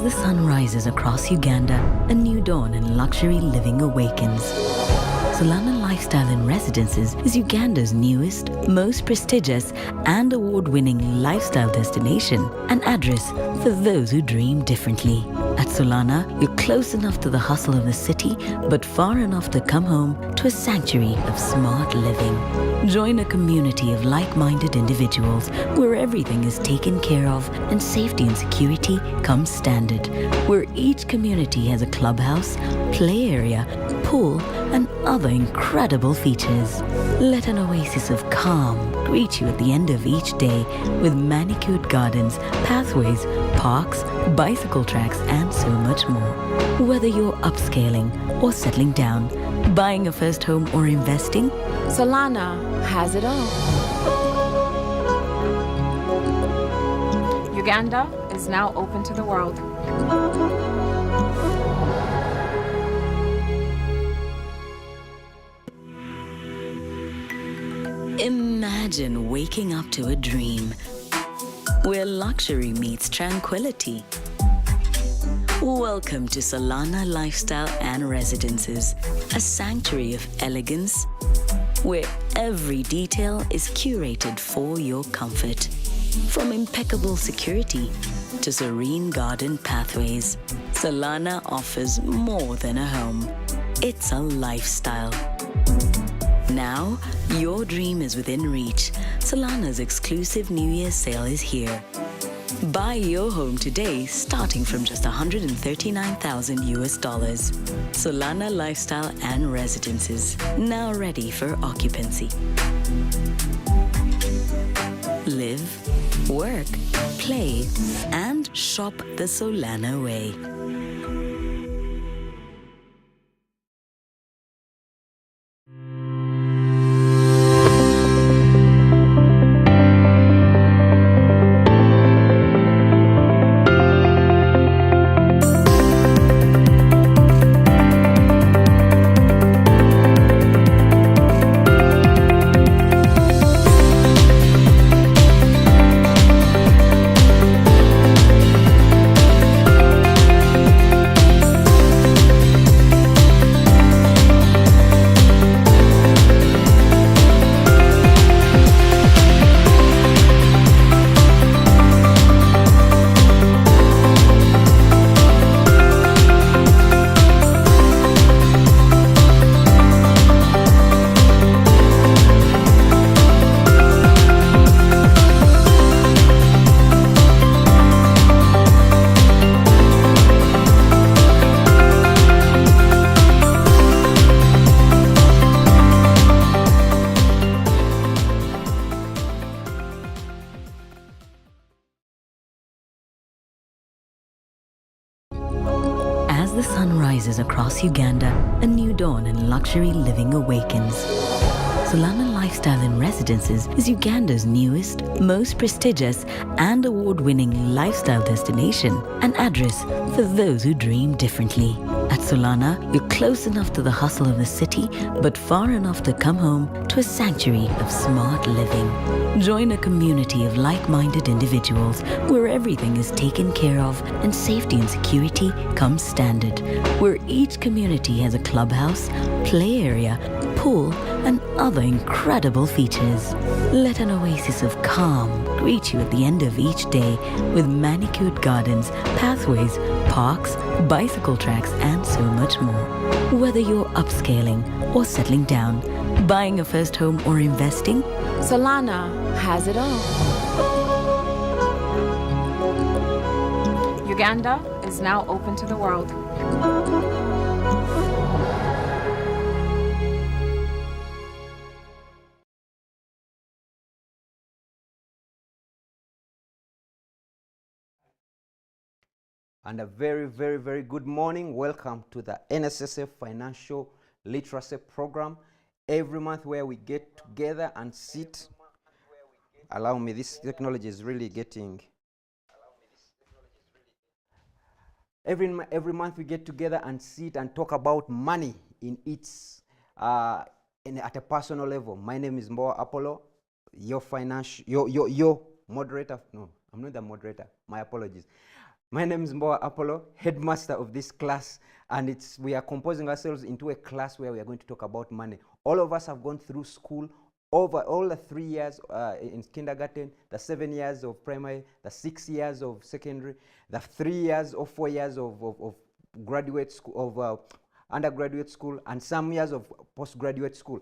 the sun rises across Uganda, a new dawn in luxury living awakens. Salana Lifestyle and Residences is Uganda's newest, most prestigious and award-winning lifestyle destination, an address for those who dream differently. At Salana, you're close enough to the hustle of the city, but far enough to come home to a sanctuary of smart living. Join a community of like-minded individuals where everything is taken care of and safety and security come standard, where each community has a clubhouse, play area, pool, and other incredible features. Let an oasis of calm greet you at the end of each day with manicured gardens, pathways, parks, bicycle tracks, and so much more. Whether you're upscaling or settling down, buying a first home or investing, Salana has it all. Uganda is now open to the world. Imagine waking up to a dream where luxury meets tranquility. Welcome to Salana Lifestyle and Residences, a sanctuary of elegance where every detail is curated for your comfort. From impeccable security to serene garden pathways, Salana offers more than a home. It's a lifestyle. Now, your dream is within reach. Salana's exclusive New Year's sale is here. Buy your home today, starting from just $139,000 US. Salana Lifestyle and Residences, now ready for occupancy. Live, work, play, and shop the Salana way. As the sun rises across Uganda, a new dawn in luxury living awakens. Salana Lifestyle and Residences is Uganda's newest, most prestigious and award-winning lifestyle destination, an address for those who dream differently. At Salana, you're close enough to the hustle of the city, but far enough to come home to a sanctuary of smart living. Join a community of like-minded individuals where everything is taken care of and safety and security come standard, where each community has a clubhouse, play area, pool, and other incredible features. Let an oasis of calm greet you at the end of each day with manicured gardens, pathways, parks, bicycle tracks, and so much more. Whether you're upscaling or settling down, buying a first home or investing, Salana has it all. Uganda is now open to the world. And a very, very, very good morning. Welcome to the NSSF Financial Literacy Program. Every month where we get together and sit. Allow me, this technology is really getting... Every month we get together and sit and talk about money in its, at a personal level. My name is Mboa Apollo, your moderator. No, I'm not the moderator. My apologies. My name is Mboa Apollo, headmaster of this class, and we are composing ourselves into a class where we are going to talk about money. All of us have gone through school over all the 3 years in kindergarten, the 7 years of primary, the 6 years of secondary, the 3 years or 4 years of graduate school, of undergraduate school, and some years of postgraduate school.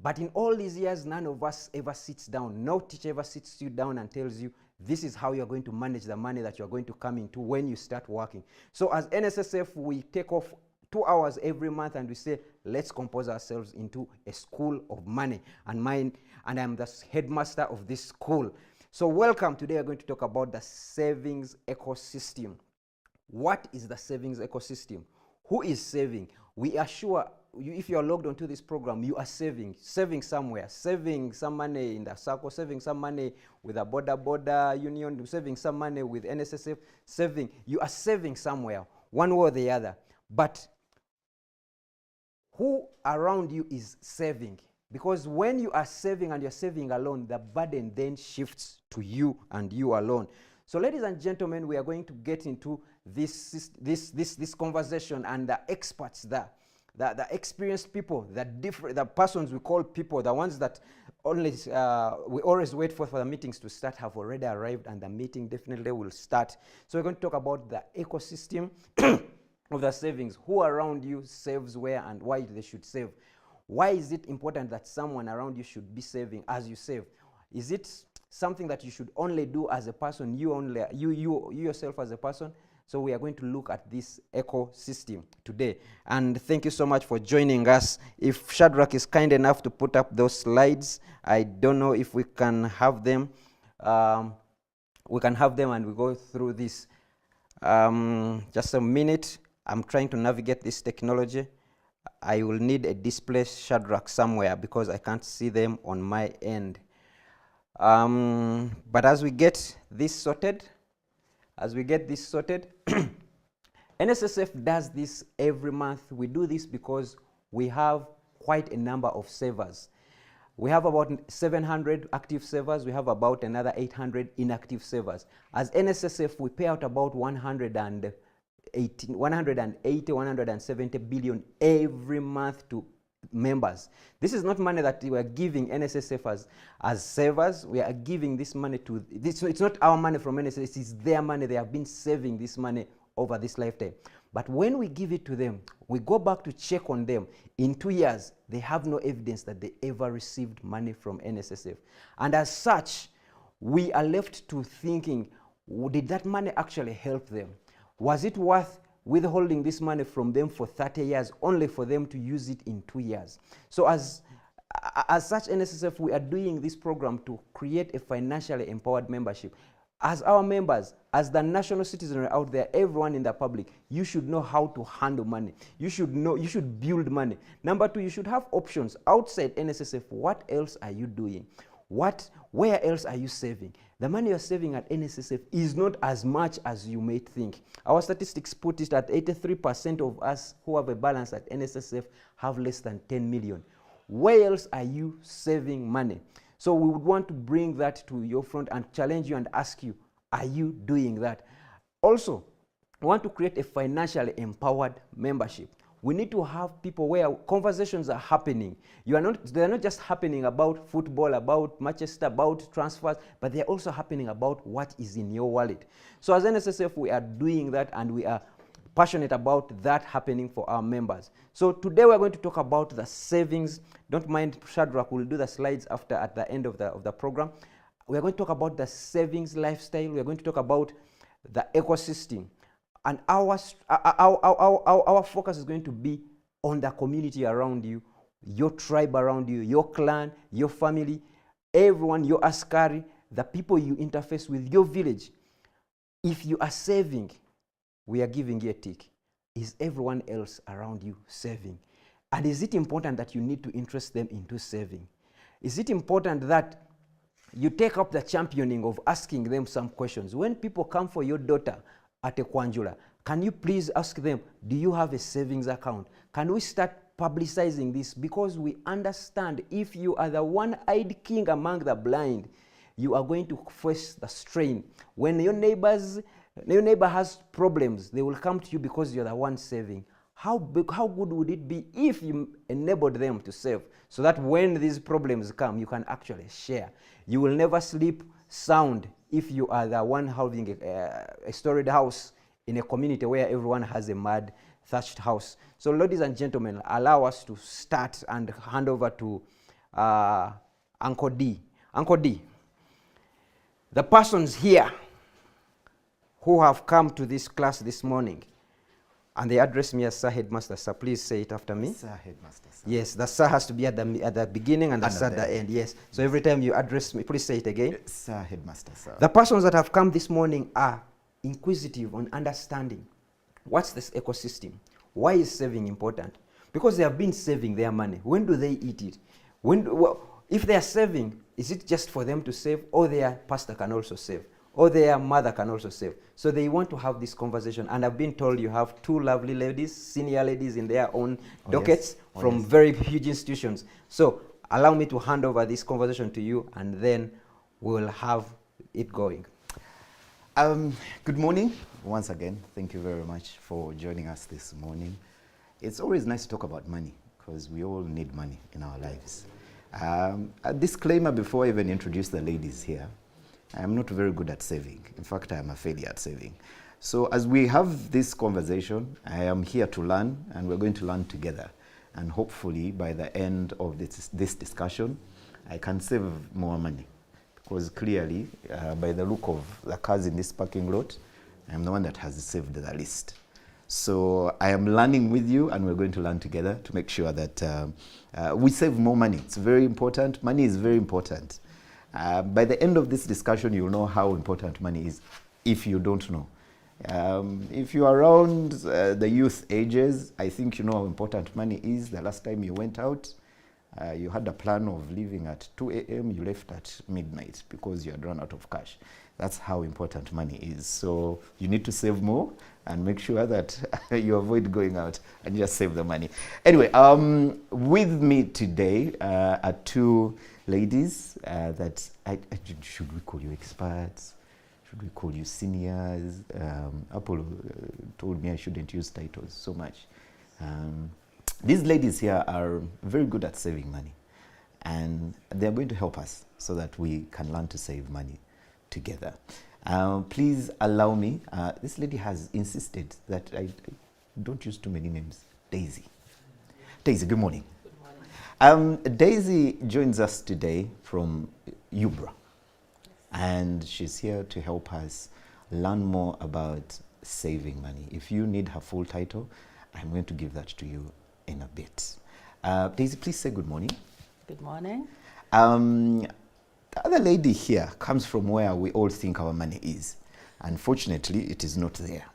But in all these years, none of us ever sits down. No teacher ever sits you down and tells you, this is how you're going to manage the money that you're going to come into when you start working. So as NSSF, we take off 2 hours every month and we say, let's compose ourselves into a school of money. And I'm the headmaster of this school. So welcome. Today we're going to talk about the savings ecosystem. What is the savings ecosystem? Who is saving? We are sure if you are logged onto this program, you are saving somewhere, saving some money in the circle, saving some money with a border union, saving some money with NSSF, you are saving somewhere, one way or the other. But who around you is saving? Because when you are saving and you're saving alone, the burden then shifts to you and you alone. So ladies and gentlemen, we are going to get into this conversation, and the experts there, the experienced people, the persons we call people, the ones that only we always wait for the meetings to start, have already arrived, and the meeting definitely will start. So we're going to talk about the ecosystem of the savings. Who around you saves where and why they should save? Why is it important that someone around you should be saving as you save? Is it something that you should only do as a person, you yourself as a person? So we are going to look at this ecosystem today. And thank you so much for joining us. If Shadrach is kind enough to put up those slides, I don't know if we can have them. We can have them and we go through this. Just a minute. I'm trying to navigate this technology. I will need a display Shadrach somewhere because I can't see them on my end. But as we get this sorted, NSSF does this every month. We do this because we have quite a number of savers. We have about 700 active savers. We have about another 800 inactive savers. As NSSF, we pay out about 180, 170 billion every month to members. This is not money that we are giving NSSF as savers. We are giving this money to this. It's not our money from NSSF. It's their money. They have been saving this money over this lifetime. But when we give it to them, we go back to check on them. In 2 years, they have no evidence that they ever received money from NSSF. And as such, we are left to thinking, did that money actually help them? Was it worth withholding this money from them for 30 years only for them to use it in 2 years? So as such, NSSF, we are doing this program to create a financially empowered membership. As our members, as the national citizenry out there, everyone in the public, you should know how to handle money. You should build money. Number 2, you should have options outside NSSF. What else are you doing? Where else are you saving? The money you're saving at NSSF is not as much as you may think. Our statistics put it at 83% of us who have a balance at NSSF have less than 10 million. Where else are you saving money? So we would want to bring that to your front and challenge you and ask you, are you doing that? Also, we want to create a financially empowered membership. We need to have people where conversations are happening. They're not just happening about football, about Manchester, about transfers, but they're also happening about what is in your wallet. So as NSSF, we are doing that, and we are passionate about that happening for our members. So today we're going to talk about the savings. Don't mind, Shadrach will do the slides at the end of the program. We're going to talk about the savings lifestyle. We're going to talk about the ecosystem. And our focus is going to be on the community around you, your tribe around you, your clan, your family, everyone, your askari, the people you interface with, your village. If you are saving, we are giving you a tick. Is everyone else around you saving? And is it important that you need to interest them into saving? Is it important that you take up the championing of asking them some questions? When people come for your daughter at a Kwanjula, can you please ask them, do you have a savings account? Can we start publicizing this? Because we understand if you are the one-eyed king among the blind, you are going to face the strain. When your neighbors Your neighbor has problems, they will come to you because you're the one saving. How good would it be if you enabled them to save, so that when these problems come, you can actually share? You will never sleep sound if you are the one having a storied house in a community where everyone has a mud thatched house. So ladies and gentlemen, allow us to start and hand over to Uncle D. Uncle D, the persons here who have come to this class this morning, and they address me as Sir Headmaster. Sir, please say it after me. Sir Headmaster. Sir. Yes, the Sir has to be at the beginning and the Sir at the end. Yes. So every time you address me, please say it again. Sir Headmaster. Sir. The persons that have come this morning are inquisitive on understanding what's this ecosystem. Why is saving important? Because they have been saving their money. When do they eat it? If they are saving, is it just for them to save, or their pastor can also save, or their mother can also save? So they want to have this conversation, and I've been told you have two lovely ladies, senior ladies in their own dockets from very huge institutions. So allow me to hand over this conversation to you, and then we'll have it going. Good morning. Once again, thank you very much for joining us this morning. It's always nice to talk about money, because we all need money in our lives. A disclaimer before I even introduce the ladies here. I'm not very good at saving. In fact, I am a failure at saving. So as we have this conversation, I am here to learn, and we're going to learn together. And hopefully, by the end of this discussion, I can save more money. Because clearly, by the look of the cars in this parking lot, I'm the one that has saved the least. So I am learning with you, and we're going to learn together to make sure that we save more money. It's very important. Money is very important. By the end of this discussion, you'll know how important money is if you don't know. If you're around the youth ages, I think you know how important money is. The last time you went out, you had a plan of leaving at 2 a.m., you left at midnight because you had run out of cash. That's how important money is. So you need to save more and make sure that you avoid going out and just save the money. Anyway, with me today are two ladies that should we call you experts? Should we call you seniors? Apollo told me I shouldn't use titles so much. These ladies here are very good at saving money, and they're going to help us so that we can learn to save money together. Please allow me, this lady has insisted that I don't use too many names. Daisy. Daisy, good morning. Daisy joins us today from Ubra, and she's here to help us learn more about saving money. If you need her full title, I'm going to give that to you in a bit. Daisy, please say good morning. Good morning. The other lady here comes from where we all think our money is. Unfortunately, it is not there.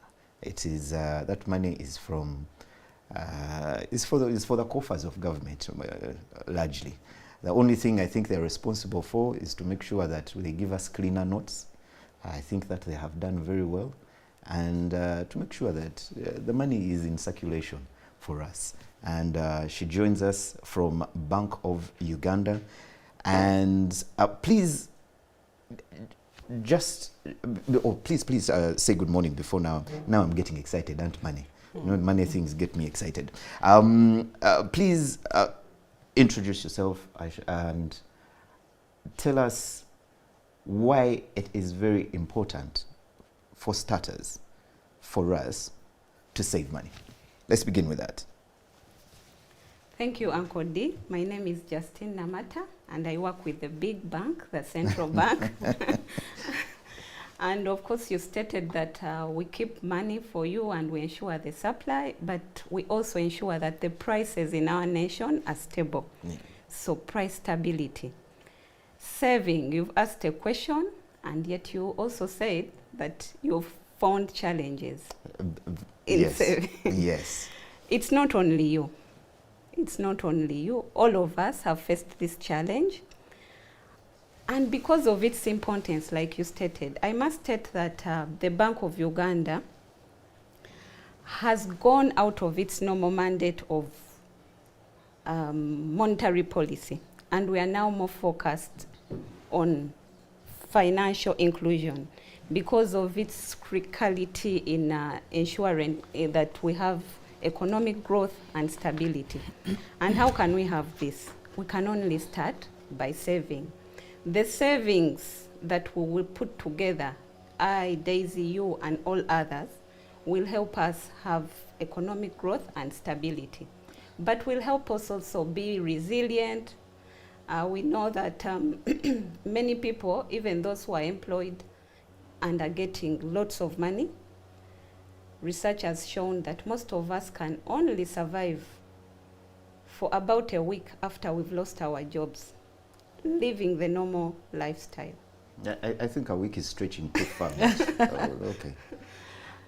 It is that money is from is for the coffers of government largely. The only thing I think they're responsible for is to make sure that they give us cleaner notes. I think that they have done very well, and to make sure that the money is in circulation for us. And she joins us from Bank of Uganda. And please, please say good morning before now. Now I'm getting excited, aren't money? You know, money things get me excited. Please introduce yourself and tell us why it is very important, for starters, for us to save money. Let's begin with that. Thank you, Uncle D. My name is Justine Namata, and I work with the big bank, the central bank. And of course, you stated that we keep money for you and we ensure the supply, but we also ensure that the prices in our nation are stable. Yeah. So price stability. Saving, you've asked a question, and yet you also said that you've found challenges in yes. saving. Yes. It's not only you. It's not only you. All of us have faced this challenge. And because of its importance, like you stated, I must state that the Bank of Uganda has gone out of its normal mandate of monetary policy, and we are now more focused on financial inclusion, because of its criticality in ensuring that we have economic growth and stability. And how can we have this? We can only start by saving. The savings that we will put together, I, Daisy, you, and all others, will help us have economic growth and stability. But will help us also be resilient. We know that many people, even those who are employed and are getting lots of money, research has shown that most of us can only survive for about a week after we've lost our jobs, living the normal lifestyle. I think a week is stretching too far. Oh, okay.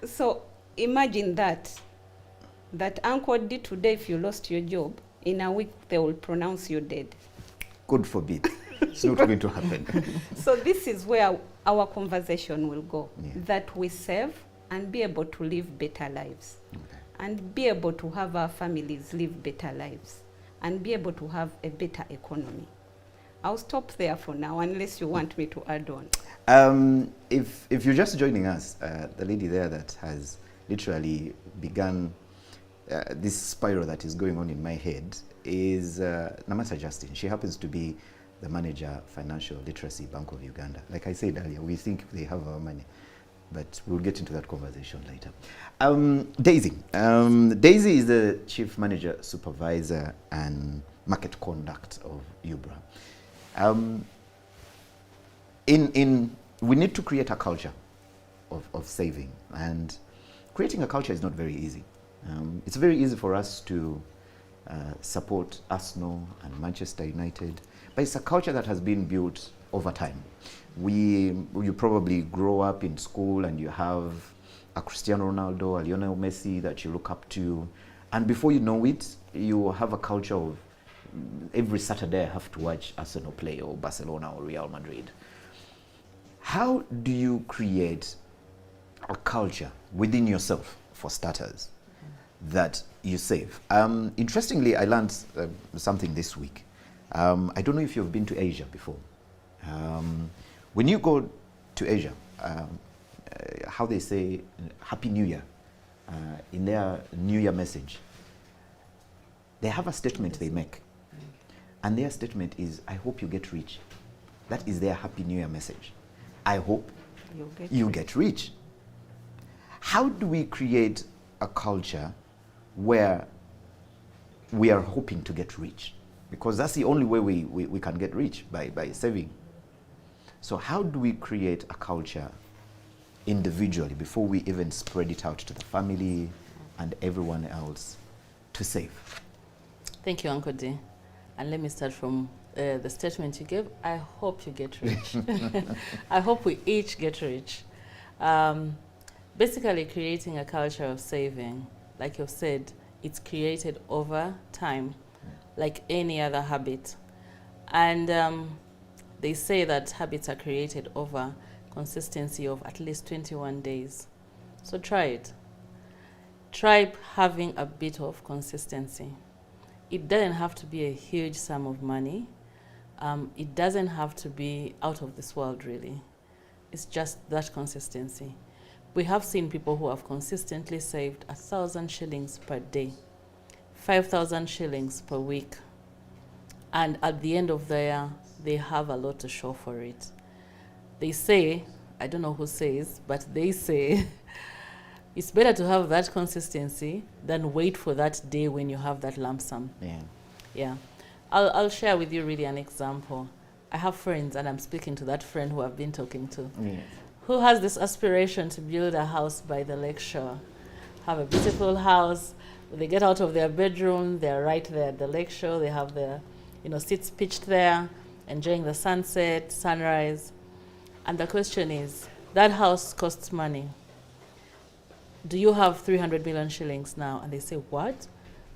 So imagine that Uncle did today, if you lost your job, in a week they will pronounce you dead. God forbid. It's not going to happen. So this is where our conversation will go, Yeah. that we save and be able to live better lives. Okay. And be able to have our families live better lives and be able to have a better economy. I'll stop there for now, unless you want me to add on. If you're just joining us, the lady there that has literally begun this spiral that is going on in my head is Namasa Justin. She happens to be the manager, Financial Literacy Bank of Uganda. Like I said earlier, we think they have our money, but we'll get into that conversation later. Daisy. Daisy is the Chief Manager, Supervisor and Market Conduct of UBRA. We need to create a culture of saving, and creating a culture is not very easy. It's very easy for us to support Arsenal and Manchester United, but it's a culture that has been built over time. You probably grow up in school and you have a Cristiano Ronaldo, a Lionel Messi that you look up to, and before you know it, you have a culture of every Saturday I have to watch Arsenal play, or Barcelona or Real Madrid. How do you create a culture within yourself, for starters, that you save? Interestingly, I learned something this week. I don't know if you've been to Asia before. When you go to Asia, how they say Happy New Year, in their New Year message, they have a statement they make. And their statement is, I hope you get rich. That is their Happy New Year message. I hope you get rich. How do we create a culture where we are hoping to get rich? Because that's the only way we can get rich, by saving. So how do we create a culture individually before we even spread it out to the family and everyone else to save? Thank you, Uncle D. And let me start from the statement you gave. I hope you get rich. I hope we each get rich. Basically, creating a culture of saving, like you've said, it's created over time, like any other habit. And they say that habits are created over consistency of at least 21 days. So try it. Try having a bit of consistency. It doesn't have to be a huge sum of money. It doesn't have to be out of this world, really. It's just that consistency. We have seen people who have consistently saved 1,000 shillings per day, 5,000 shillings per week. And at the end of the year, they have a lot to show for it. They say, I don't know who says, but they say, it's better to have that consistency than wait for that day when you have that lump sum. Yeah. I'll share with you really an example. I have friends, and I'm speaking to that friend who I've been talking to, who has this aspiration to build a house by the lake shore, have a beautiful house. When they get out of their bedroom, they're right there at the lake shore. They have their seats pitched there, enjoying the sunset, sunrise. And the question is, that house costs money. Do you have 300 million shillings now? And they say, what?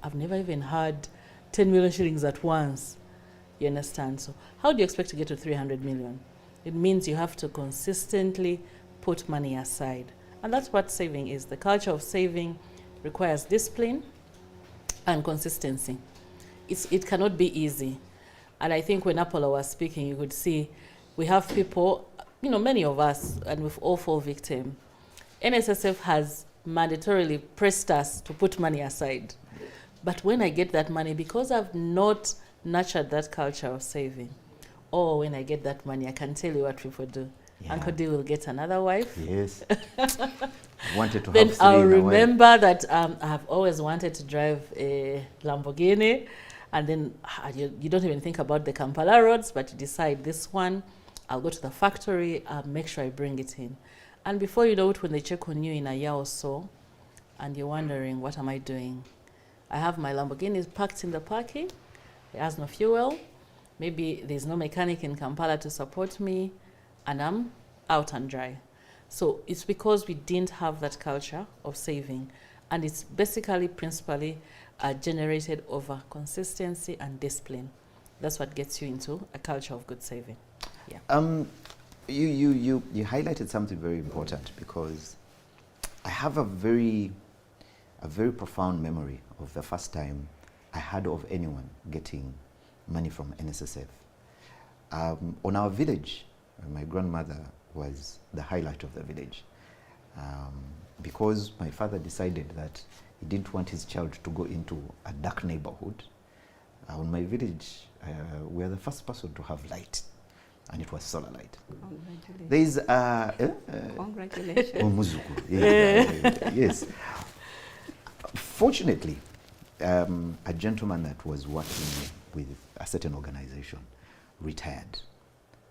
I've never even had 10 million shillings at once. You understand? So how do you expect to get to 300 million? It means you have to consistently put money aside. And that's what saving is. The culture of saving requires discipline and consistency. It cannot be easy. And I think when Apollo was speaking, you could see we have people, many of us, and we've all fall victim, NSSF has mandatorily pressed us to put money aside. But when I get that money, because I've not nurtured that culture of saving, or when I get that money, I can tell you what people do. Yeah. Uncle D will get another wife. Yes. Wanted to Then have 3 I'll in a while. remember that I have always wanted to drive a Lamborghini, and then you don't even think about the Kampala roads, but you decide this one, I'll go to the factory, I'll make sure I bring it in. And before you know it, when they check on you in a year or so, and you're wondering, what am I doing? I have my Lamborghini parked in the parking, it has no fuel, maybe there's no mechanic in Kampala to support me, and I'm out and dry. So it's because we didn't have that culture of saving, and it's basically principally generated over consistency and discipline. That's what gets you into a culture of good saving. Yeah. You highlighted something very important, because I have a very profound memory of the first time I heard of anyone getting money from NSSF. On our village, my grandmother was the highlight of the village, because my father decided that he didn't want his child to go into a dark neighborhood. On my village, we are the first person to have light, and it was solar light. Congratulations. There is Congratulations. Oh, Muzuku. Yeah, yes. Fortunately, a gentleman that was working with a certain organization retired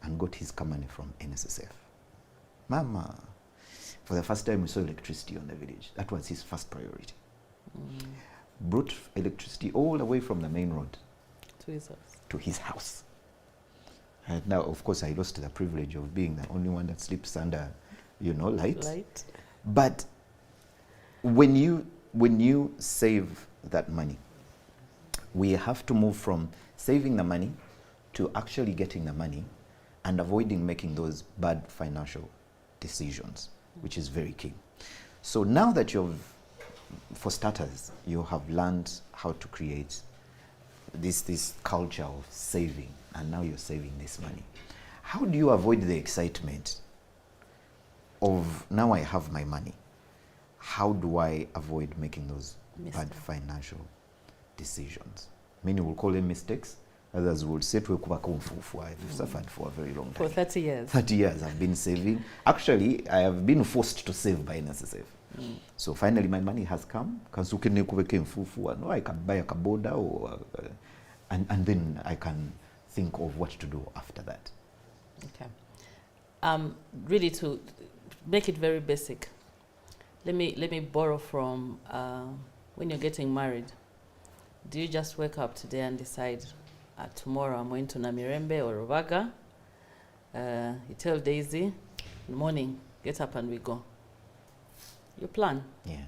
and got his money from NSSF. Mama, for the first time we saw electricity on the village. That was his first priority. Brought electricity all the way from the main road to his house. And now, of course, I lost the privilege of being the only one that sleeps under, light. But when you save that money, we have to move from saving the money to actually getting the money and avoiding making those bad financial decisions, which is very key. So now that for starters, you have learned how to create this culture of saving, and now you're saving this money. How do you avoid the excitement of, now I have my money? How do I avoid making those bad financial decisions? Many will call them mistakes. Others will say, we've suffered for a very long time. For 30 years. 30 years I've been saving. Actually, I have been forced to save by NSSF. So finally my money has come. I can buy a kaboda, and then I can think of what to do after that. Okay. Really, to make it very basic, let me borrow from when you're getting married. Do you just wake up today and decide, tomorrow I'm going to Namirembe or Rubaga? You tell Daisy, morning, get up and we go. You plan. Yeah.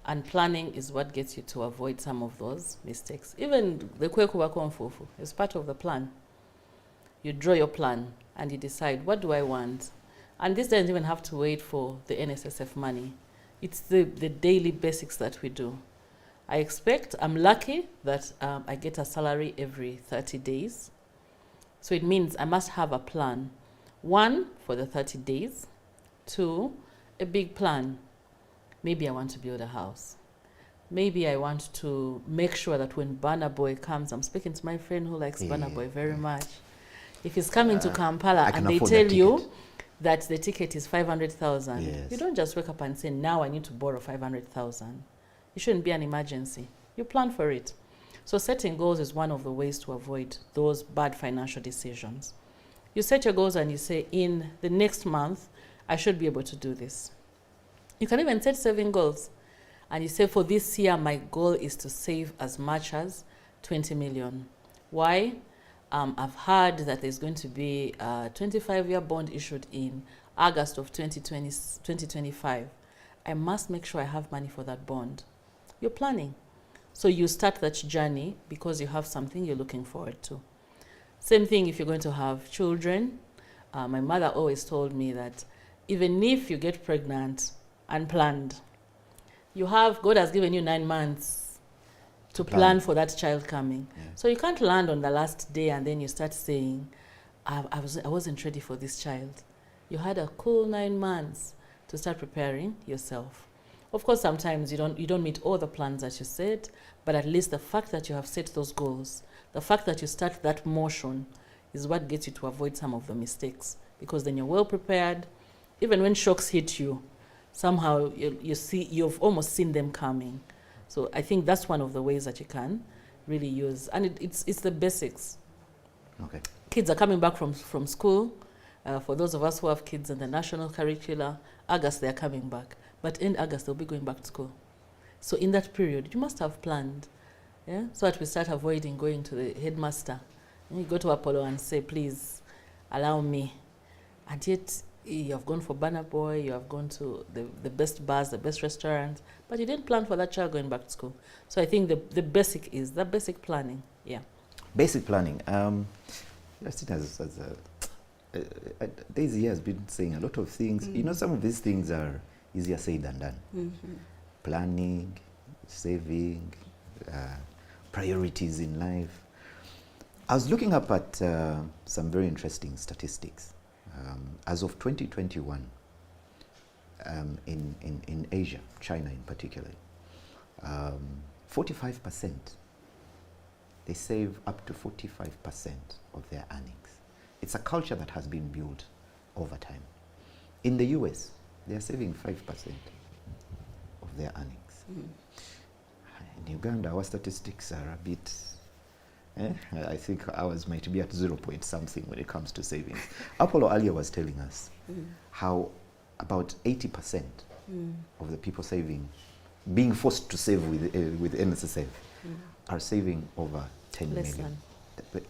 And planning is what gets you to avoid some of those mistakes. Even the kwekuba konfufu is part of the plan. You draw your plan and you decide, what do I want? And this doesn't even have to wait for the NSSF money. It's the daily basics that we do. I'm lucky that I get a salary every 30 days. So it means I must have a plan. 1, for the 30 days. 2, a big plan. Maybe I want to build a house. Maybe I want to make sure that when Burna Boy comes, I'm speaking to my friend who likes Burna Boy very much. If he's coming to Kampala and they tell you that the ticket is 500,000, yes, you don't just wake up and say, now I need to borrow 500,000. It shouldn't be an emergency. You plan for it. So setting goals is one of the ways to avoid those bad financial decisions. You set your goals and you say, in the next month, I should be able to do this. You can even set saving goals. And you say, for this year, my goal is to save as much as 20 million. Why? I've heard that there's going to be a 25-year bond issued in August of 2025. I must make sure I have money for that bond. You're planning. So you start that journey because you have something you're looking forward to. Same thing if you're going to have children. My mother always told me that even if you get pregnant unplanned, God has given you 9 months to plan for that child coming. Yeah. So you can't land on the last day and then you start saying, I wasn't ready for this child. You had a cool 9 months to start preparing yourself. Of course, sometimes you don't meet all the plans that you set, but at least the fact that you have set those goals, the fact that you start that motion is what gets you to avoid some of the mistakes, because then you're well prepared. Even when shocks hit you, somehow you've almost seen them coming. So I think that's one of the ways that you can really use, and it's the basics. Okay. Kids are coming back from school. For those of us who have kids in the national curricula, August they're coming back, but in August they'll be going back to school. So in that period, you must have planned, yeah, so that we start avoiding going to the headmaster. And you go to Apollo and say, please allow me, and yet you have gone for Banner Boy, you have gone to the best bars, the best restaurants, but you didn't plan for that child going back to school. So I think the basic is the basic planning. Yeah. Basic planning. Daisy has been saying a lot of things. You know, some of these things are easier said than done. Planning, saving, priorities in life. I was looking up at some very interesting statistics. As of 2021, in Asia, China in particular, 45%, they save up to 45% of their earnings. It's a culture that has been built over time. In the US, they are saving 5% of their earnings. In Uganda, our statistics are a bit, I think ours might be at 0 point something when it comes to savings. Apollo earlier was telling us how about 80% of the people saving, being forced to save with NSSF, are saving over 10 million.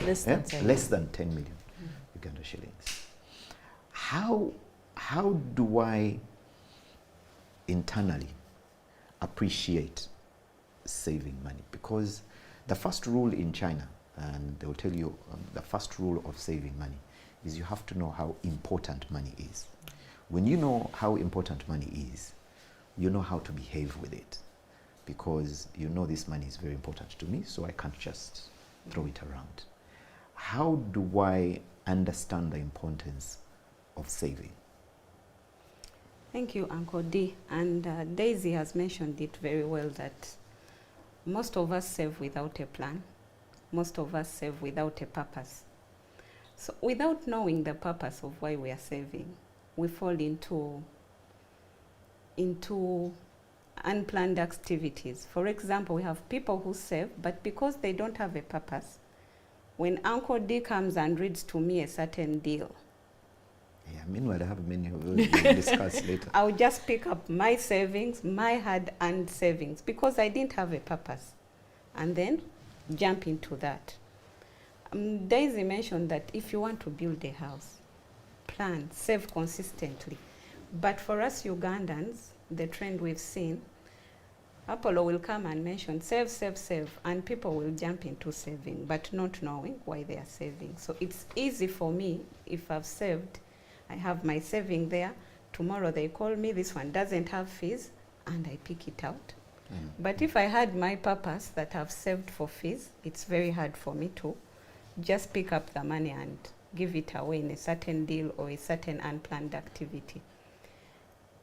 Less than 10 million Uganda shillings. How do I internally appreciate saving money? Because the first rule in China, and they will tell you the first rule of saving money, is you have to know how important money is. When you know how important money is, you know how to behave with it, because you know this money is very important to me, so I can't just throw it around. How do I understand the importance of saving? Thank you, Uncle D. And Daisy has mentioned it very well, that most of us save without a plan. Most of us save without a purpose. So without knowing the purpose of why we are saving, we fall into unplanned activities. For example, we have people who save, but because they don't have a purpose, when Uncle D comes and reads to me a certain deal, Yeah, meanwhile, I have many of those we'll discuss later. I'll just pick up my savings, my hard-earned savings, because I didn't have a purpose, and then jump into that. Daisy mentioned that if you want to build a house, plan, save consistently. But for us Ugandans, the trend we've seen, Apollo will come and mention save, save, save, and people will jump into saving, but not knowing why they are saving. So it's easy for me, if I've saved, I have my saving there, tomorrow they call me, this one doesn't have fees, and I pick it out. But if I had my purpose that I've saved for fees, it's very hard for me to just pick up the money and give it away in a certain deal or a certain unplanned activity.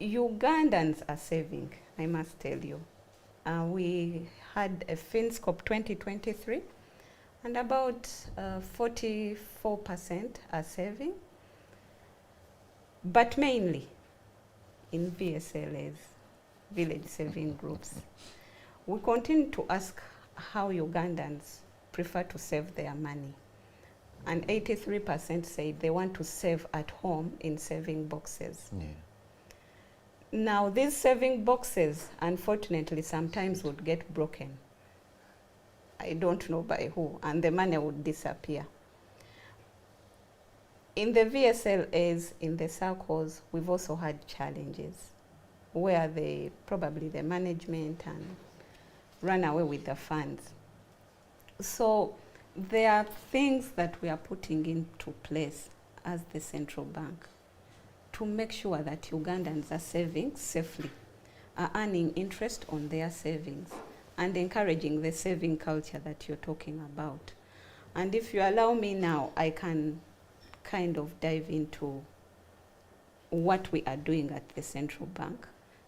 Ugandans are saving, I must tell you. We had a FinScope 2023, and about 44% are saving, but mainly in VSLAs, village saving groups. We continue to ask how Ugandans prefer to save their money, and 83% say they want to save at home in saving boxes. Yeah. Now, these saving boxes, unfortunately, sometimes would get broken. I don't know by who, and the money would disappear. In the VSLAs, in the circles, we've also had challenges where probably the management and run away with the funds. So there are things that we are putting into place as the central bank to make sure that Ugandans are saving safely, are earning interest on their savings, and encouraging the saving culture that you're talking about. And if you allow me now, I can kind of dive into what we are doing at the central bank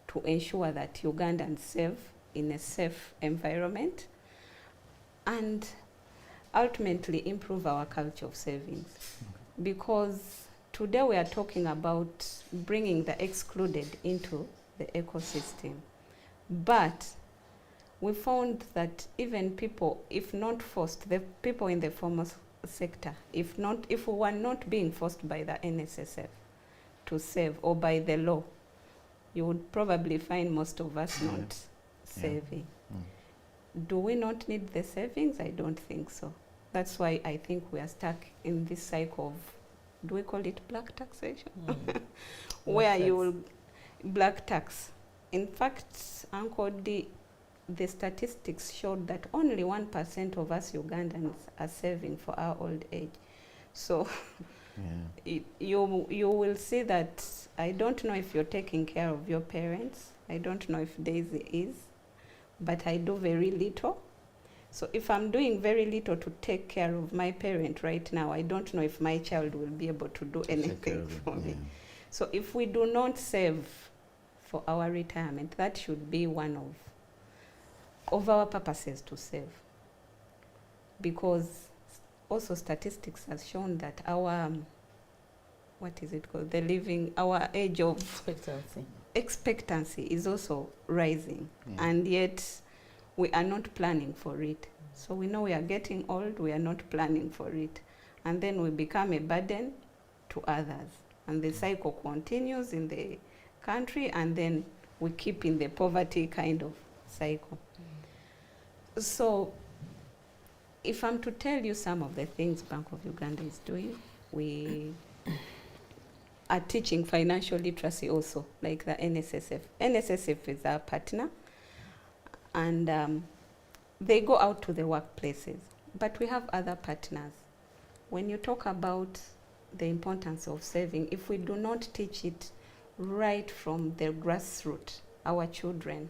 to ensure that Ugandans save in a safe environment and ultimately improve our culture of savings. Because today we are talking about bringing the excluded into the ecosystem. But we found that even people, if not forced, the people in the formal sector, if we were not being forced by the NSSF to save or by the law, you would probably find most of us not saving. Do we not need the savings? I don't think so. That's why I think we are stuck in this cycle of, do we call it black taxation? Where you will, black tax. In fact, Uncle D, the statistics showed that only 1% of us Ugandans are saving for our old age. So you will see that, I don't know if you're taking care of your parents. I don't know if Daisy is, but I do very little. So if I'm doing very little to take care of my parent right now, I don't know if my child will be able to do anything for me. So if we do not save for our retirement, that should be one of our purposes to save. Because also statistics has shown that our, what is it called? Our age of expectancy is also rising. And yet we are not planning for it. So we know we are getting old, we are not planning for it. And then we become a burden to others. And the cycle continues in the country, and then we keep in the poverty kind of cycle. So if I'm to tell you some of the things Bank of Uganda is doing, we are teaching financial literacy also, like the NSSF. NSSF is our partner, and they go out to the workplaces. But we have other partners. When you talk about the importance of saving, if we do not teach it right from the grassroots, our children,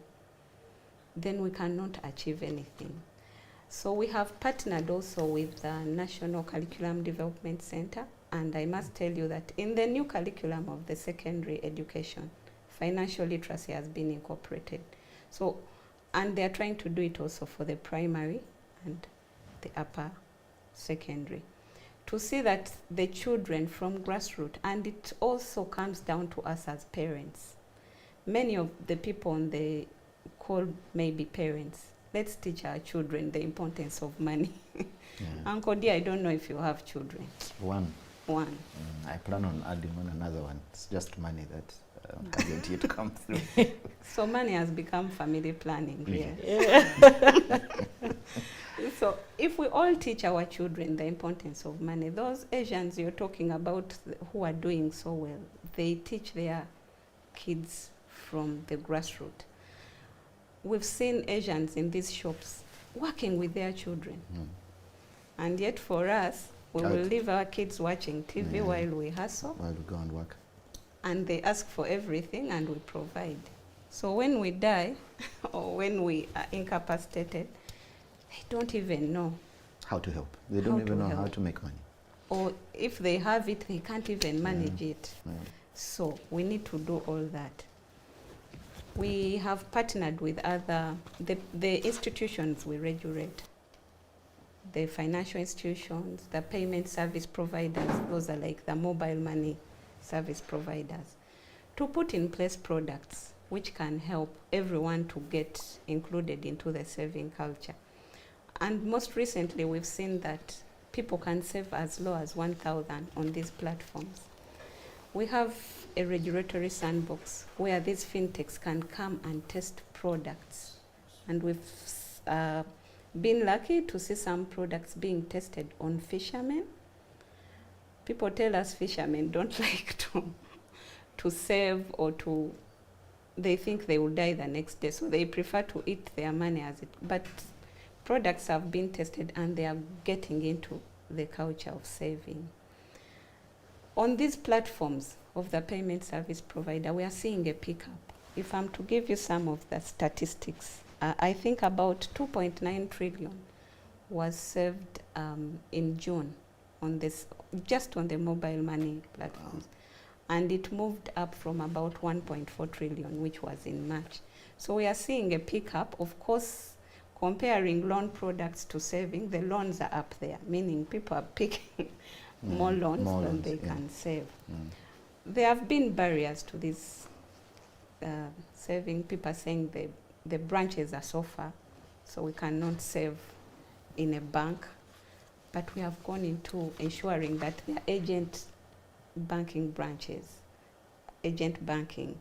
then we cannot achieve anything. So we have partnered also with the National Curriculum Development Center, and I must tell you that in the new curriculum of the secondary education, financial literacy has been incorporated. So, and they are trying to do it also for the primary and the upper secondary, to see that the children from grassroots, and it also comes down to us as parents. Many of the people on the call may be parents. Let's teach our children the importance of money. Uncle D, I don't know if you have children. One. I plan on adding on another one. It's just money that hasn't yet come through. So money has become family planning here. So if we all teach our children the importance of money, those Asians you're talking about who are doing so well, they teach their kids from the grassroots. We've seen Asians in these shops working with their children. And yet for us, we will leave our kids watching TV while we hustle. While we go and work. And they ask for everything and we provide. So when we die or when we are incapacitated, they don't even know how to help. They don't even know how to make money. Or if they have it, they can't even manage it. So we need to do all that. We have partnered with other, the institutions we regulate, the financial institutions, the payment service providers, those are like the mobile money service providers, to put in place products which can help everyone to get included into the saving culture. And most recently, we've seen that people can save as low as 1,000 on these platforms. We have a regulatory sandbox where these fintechs can come and test products. And we've been lucky to see some products being tested on fishermen. People tell us fishermen don't like to save or to, they think they will die the next day, so they prefer to eat their money as it, but products have been tested and they are getting into the culture of saving. On these platforms of the payment service provider, we are seeing a pickup. If I'm to give you some of the statistics, I think about 2.9 trillion was saved in June on this, just on the mobile money platforms. and it moved up from about 1.4 trillion, which was in March. So we are seeing a pickup. Of course, comparing loan products to saving, the loans are up there, meaning people are picking more loans than they can save. There have been barriers to this saving. People are saying the branches are so far, so we cannot save in a bank. But we have gone into ensuring that there are agent banking branches, agent banking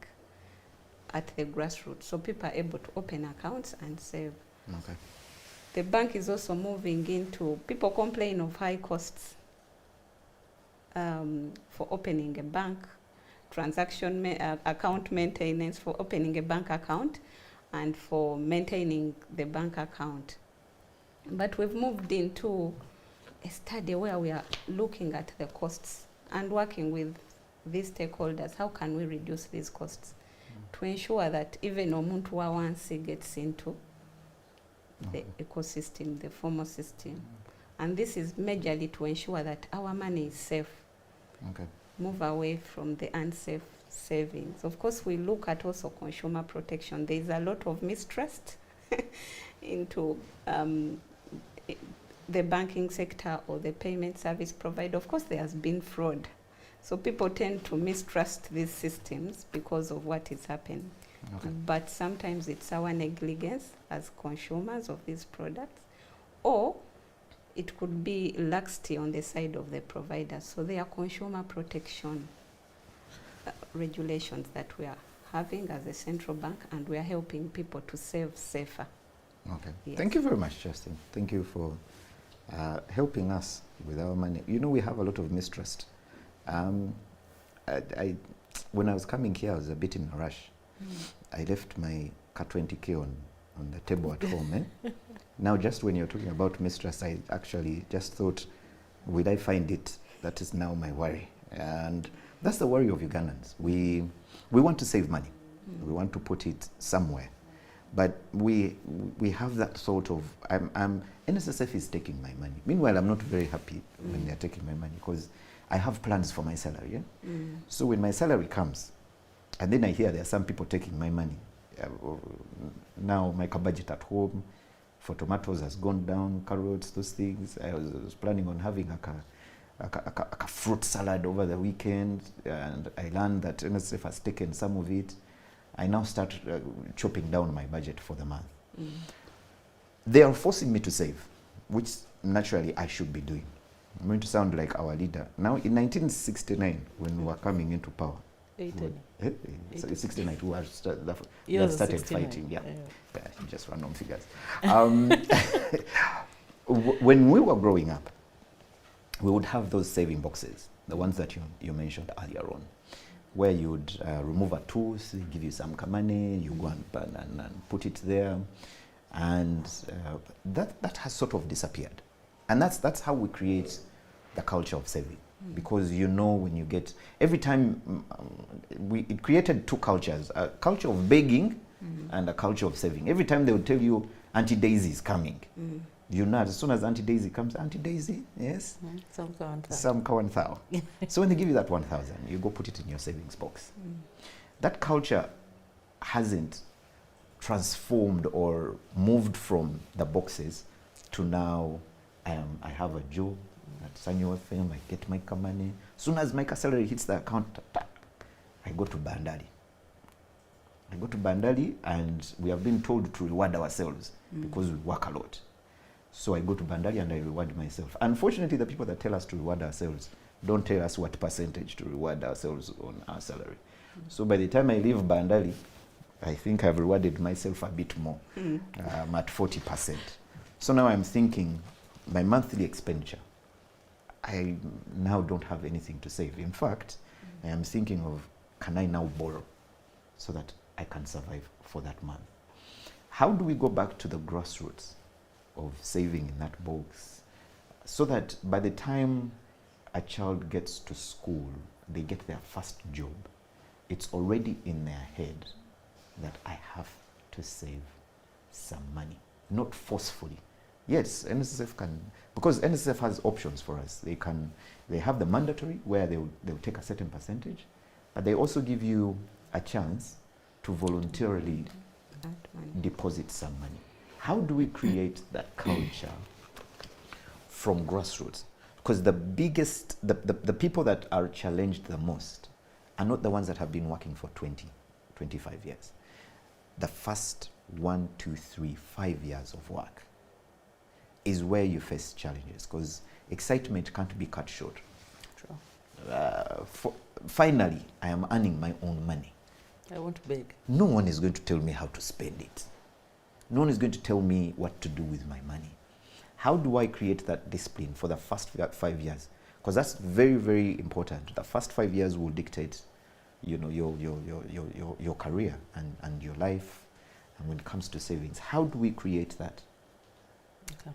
at the grassroots, so people are able to open accounts and save. Okay. The bank is also moving into, people complain of high costs for opening a bank, account maintenance for opening a bank account and for maintaining the bank account. But we've moved into a study where we are looking at the costs and working with these stakeholders. How can we reduce these costs to ensure that even omuntu wa wansi gets into the ecosystem, the formal system? And this is majorly to ensure that our money is safe. Okay. Move away from the unsafe savings. Of course, we look at also consumer protection. There is a lot of mistrust into the banking sector or the payment service provider. Of course, there has been fraud. So people tend to mistrust these systems because of what is happening. Okay. But sometimes it's our negligence as consumers of these products, or it could be laxity on the side of the provider. So there are consumer protection regulations that we are having as a central bank, and we are helping people to save safer. Okay. Yes. Thank you very much, Justin. Thank you for helping us with our money. You know, we have a lot of mistrust. When I was coming here, I was a bit in a rush. I left my car 20K on the table at home. Now, just when you're talking about mistrust, I actually just thought, will I find it? That is now my worry. And that's the worry of Ugandans. We want to save money. We want to put it somewhere. But we have that sort of, NSSF is taking my money. Meanwhile, I'm not very happy when they're taking my money, because I have plans for my salary. Yeah? So when my salary comes, and then I hear there are some people taking my money, now my budget at home for tomatoes has gone down, carrots, those things. I was planning on having a fruit salad over the weekend, and I learned that NSSF has taken some of it. I now start chopping down my budget for the month. They are forcing me to save, which naturally I should be doing. I'm going to sound like our leader. Now, in 1969, when we were coming into power, 69, we started fighting. Yeah, just random figures. When we were growing up, we would have those saving boxes, the ones that you mentioned earlier on, where you would remove a tooth, give you some money, you go and put it there, and that has sort of disappeared. And that's how we create the culture of saving. Because you know, when you get, every time, it created two cultures, a culture of begging and a culture of saving. Every time they would tell you, Auntie Daisy is coming. You know, as soon as Auntie Daisy comes, Auntie Daisy, yes? Some kawan thou. So when they give you that 1,000, you go put it in your savings box. That culture hasn't transformed or moved from the boxes to now, I have a job at Sanyo FM, I get my money. Soon as my salary hits the account, I go to Bandari. And we have been told to reward ourselves because we work a lot. So I go to Bandari and I reward myself. Unfortunately, the people that tell us to reward ourselves don't tell us what percentage to reward ourselves on our salary. So by the time I leave Bandari, I think I've rewarded myself a bit more. I'm at 40%. So now I'm thinking, my monthly expenditure, I now don't have anything to save. In fact, I am thinking of, can I now borrow so that I can survive for that month? How do we go back to the grassroots of saving in that box so that by the time a child gets to school, they get their first job, it's already in their head that I have to save some money, not forcefully. Yes, NSSF can, because NSSF has options for us. They have the mandatory, where they'll take a certain percentage, but they also give you a chance to voluntarily That one. deposit some money. How do we create that culture from grassroots? Because the people that are challenged the most are not the ones that have been working for 20, 25 years. The first 1, 2, 3, 5 years of work is where you face challenges, because excitement can't be cut short. True. Finally, I am earning my own money. I won't beg. No one is going to tell me how to spend it. No one is going to tell me what to do with my money. How do I create that discipline for the first 5 years? Because that's very, very important. The first 5 years will dictate, you know, your career and your life. And when it comes to savings, how do we create that? Okay.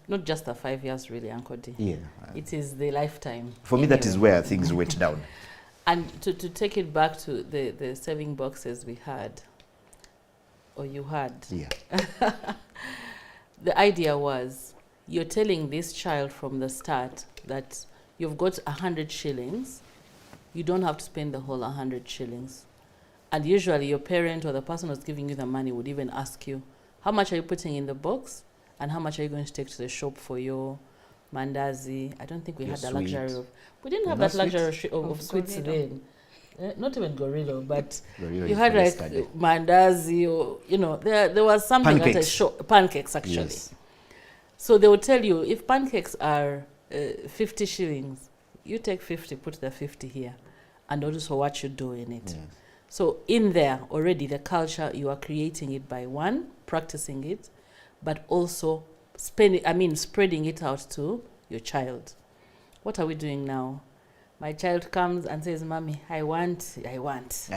Not just the 5 years, really, Uncle D. Yeah. It is the lifetime. For me, that is anyway. where things went down. And to take it back to the saving boxes we had, or you had, Yeah. the idea was you're telling this child from the start that you've got 100 shillings, you don't have to spend the whole 100 shillings. And usually your parent or the person who's giving you the money would even ask you, how much are you putting in the box? And how much are you going to take to the shop for your mandazi? I don't think we Your had the sweet. luxury of, we didn't have No that luxury sweets? of sweets Gorilla. then. Not even gorilla, but Gorilla you is had for like yesterday. mandazi, or, you know, there was something at a Pancakes. shop, pancakes actually. Yes. So they will tell you, if pancakes are 50 shillings, you take 50, put the 50 here, and also what you do in it. Yes. So in there, already the culture, you are creating it by one, practicing it, but also spreading it out to your child. What are we doing now? My child comes and says, Mommy, I want. I want.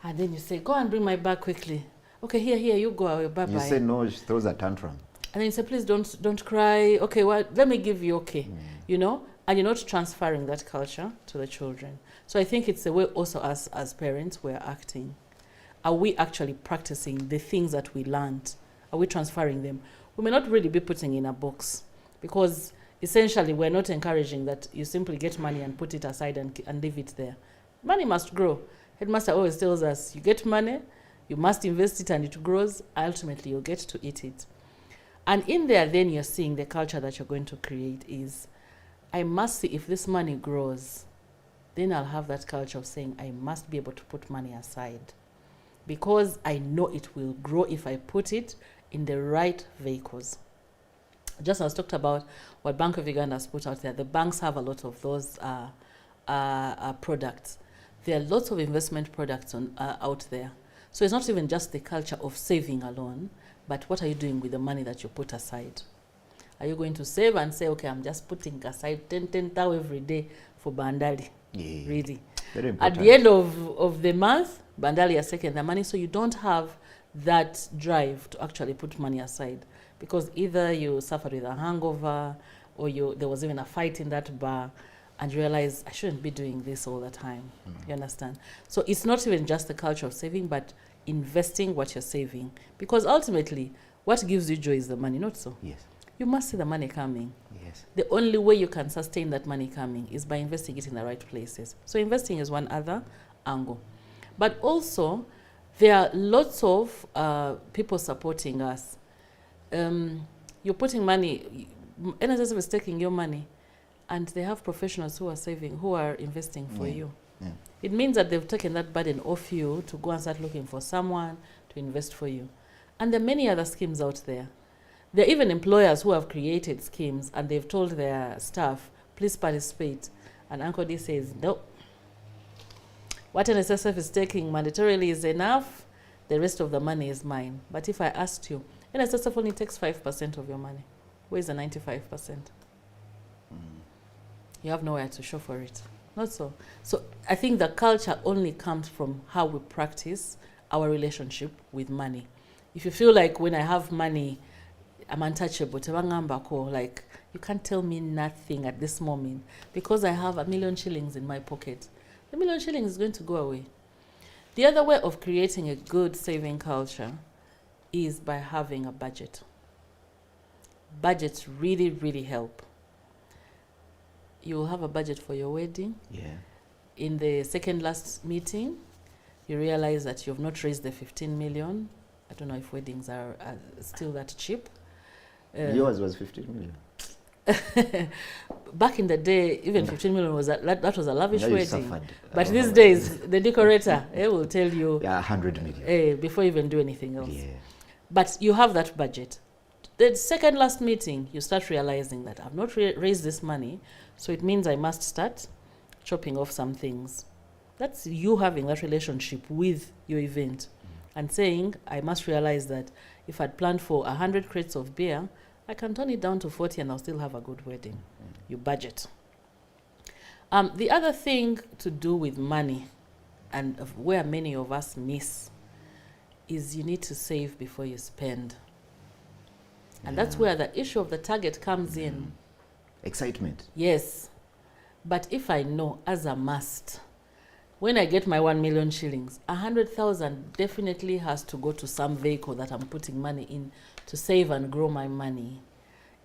And then you say, go and bring my bag quickly. Okay, here, you go away, bye-bye. You say no, she throws a tantrum. And then you say, please don't cry. Okay, well, let me give you, okay. You know, and you're not transferring that culture to the children. So I think it's the way also us as parents we're acting. Are we actually practicing the things that we learned? Are we transferring them? We may not really be putting in a box, because essentially we're not encouraging that you simply get money and put it aside and leave it there. Money must grow. Headmaster always tells us, you get money, you must invest it and it grows, ultimately you'll get to eat it. And in there, then you're seeing the culture that you're going to create is, I must see if this money grows, then I'll have that culture of saying, I must be able to put money aside, because I know it will grow if I put it in the right vehicles. Just as talked about what Bank of Uganda has put out there, the banks have a lot of those products. There are lots of investment products out there. So it's not even just the culture of saving alone, but what are you doing with the money that you put aside? Are you going to save and say, okay, I'm just putting aside 10,000 every day for Bandali? Yeah. Really? Very important. At the end of the month, Bandali has taken the money, so you don't have that drive to actually put money aside, because either you suffered with a hangover, or there was even a fight in that bar, and you realize, I shouldn't be doing this all the time. You understand? So it's not even just the culture of saving, but investing what you're saving, because ultimately what gives you joy is the money, not so? Yes. You must see the money coming. Yes. The only way you can sustain that money coming is by investing it in the right places. So investing is one other angle. But also, there are lots of people supporting us. You're putting money, NSSF is taking your money, and they have professionals who are saving, who are investing for you. Yeah. It means that they've taken that burden off you to go and start looking for someone to invest for you. And there are many other schemes out there. There are even employers who have created schemes and they've told their staff, please participate. And Uncle D says, no. What NSSF is taking mandatorily is enough. The rest of the money is mine. But if I asked you, NSSF only takes 5% of your money. Where's the 95%? You have nowhere to show for it. Not so. So I think the culture only comes from how we practice our relationship with money. If you feel like when I have money, I'm untouchable, like you can't tell me nothing at this moment because I have 1 million shillings in my pocket. The 1 million shillings is going to go away. The other way of creating a good saving culture is by having a budget. Budgets really, really help. You will have a budget for your wedding. Yeah. In the second last meeting, you realize that you've not raised the 15 million. I don't know if weddings are still that cheap. Yours was 15 million. Back in the day, even 15 million was that was a lavish Yeah, you wedding. suffered. But these days, the decorator will tell you Yeah, 100 million. before you even do anything else. Yeah. But you have that budget. The second last meeting, you start realizing that I've not raised this money, so it means I must start chopping off some things. That's you having that relationship with your event and saying, I must realize that if I'd planned for 100 crates of beer, I can turn it down to 40 and I'll still have a good wedding. You budget. The other thing to do with money, and where many of us miss, is you need to save before you spend. And that's where the issue of the target comes in. Excitement. Yes. But if I know as a must, when I get my 1 million shillings, 100,000 definitely has to go to some vehicle that I'm putting money in to save and grow my money.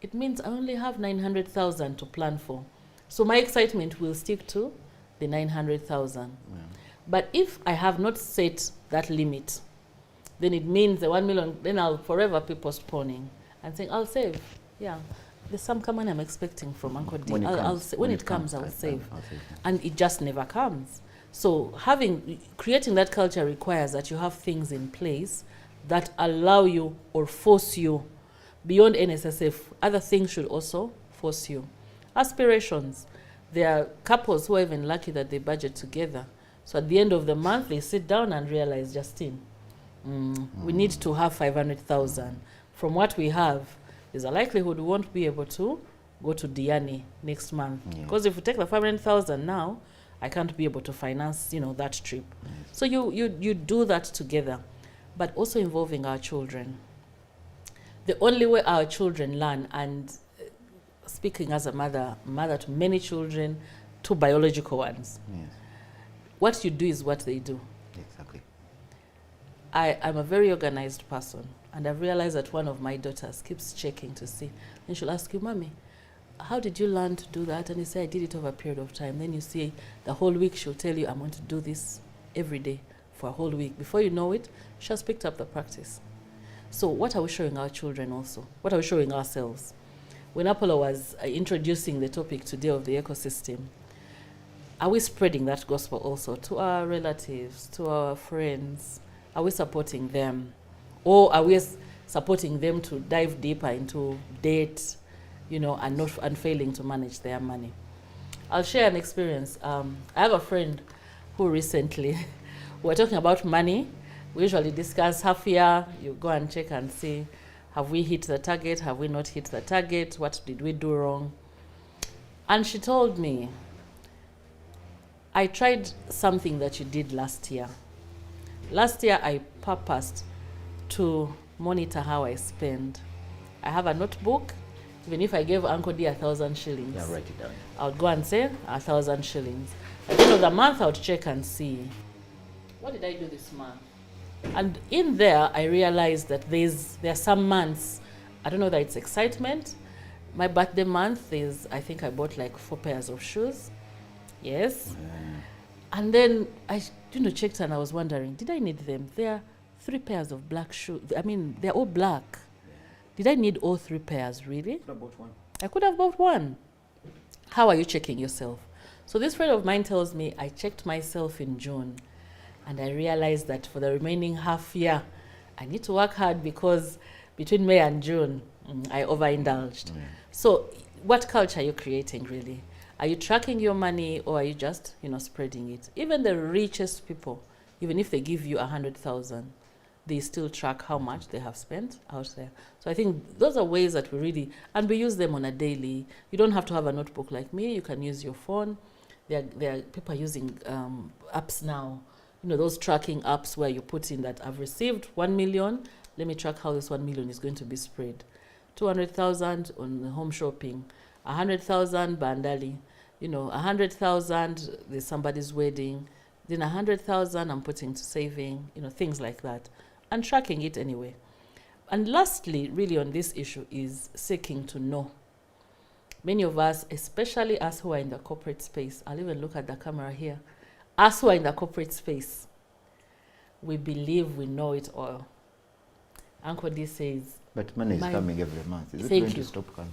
It means I only have 900,000 to plan for. So my excitement will stick to the 900,000. Yeah. But if I have not set that limit, then it means the 1 million, then I'll forever be postponing and saying, I'll save. Yeah. There's some money I'm expecting from Uncle D. When it comes, I'll save. I'll save. And it just never comes. So creating that culture requires that you have things in place that allow you or force you. Beyond NSSF, other things should also force you. Aspirations. There are couples who are even lucky that they budget together. So at the end of the month, they sit down and realize, Justine, we need to have 500,000. From what we have, there's a likelihood we won't be able to go to Diani next month. Because if we take the 500,000 now, I can't be able to finance, that trip. So you do that together, but also involving our children. The only way our children learn, and speaking as a mother to many children, 2 biological ones. Yes. What you do is what they do. Exactly. I'm a very organized person, and I've realized that one of my daughters keeps checking to see, and she'll ask you, Mommy, how did you learn to do that? And you say, I did it over a period of time. Then you see the whole week she'll tell you, I'm going to do this every day for a whole week. Before you know it, she has picked up the practice. So what are we showing our children also? What are we showing ourselves? When Apollo was introducing the topic today of the ecosystem, are we spreading that gospel also to our relatives, to our friends? Are we supporting them? Or are we supporting them to dive deeper into debt, and failing to manage their money? I'll share an experience. I have a friend who recently, we were talking about money. We usually discuss half year. You go and check and see, have we hit the target? Have we not hit the target? What did we do wrong? And she told me, I tried something that you did last year. Last year, I purposed to monitor how I spend. I have a notebook. Even if I gave Uncle D 1,000 shillings, Yeah, write it down. I would go and say 1,000 shillings. At the end of the month, I would check and see, what did I do this month? And in there, I realized that there are some months, I don't know that it's excitement. My birthday month is, I think I bought like 4 pairs of shoes. Yes. And then I checked and I was wondering, did I need them? There are 3 pairs of black shoes. I mean, they're all black. Did I need all 3 pairs, really? I bought one. I could have bought one. How are you checking yourself? So this friend of mine tells me, I checked myself in June, and I realized that for the remaining half year, I need to work hard because between May and June, I overindulged. So what culture are you creating, really? Are you tracking your money, or are you just, spreading it? Even the richest people, even if they give you 100,000, they still track how much they have spent out there. So I think those are ways that we really, and we use them on a daily. You don't have to have a notebook like me. You can use your phone. There are people using apps now, those tracking apps where you put in that I've received 1 million. Let me track how this 1 million is going to be spread. 200,000 on the home shopping, 100,000 Bandali, 100,000 there's somebody's wedding, then 100,000 I'm putting to saving, things like that, and tracking it anyway. And lastly, really on this issue is seeking to know. Many of us, especially us who are in the corporate space, I'll even look at the camera here, Us who are in the corporate space, we believe we know it all. Uncle D says, But money is coming every month. Is it Thank going you. to stop coming?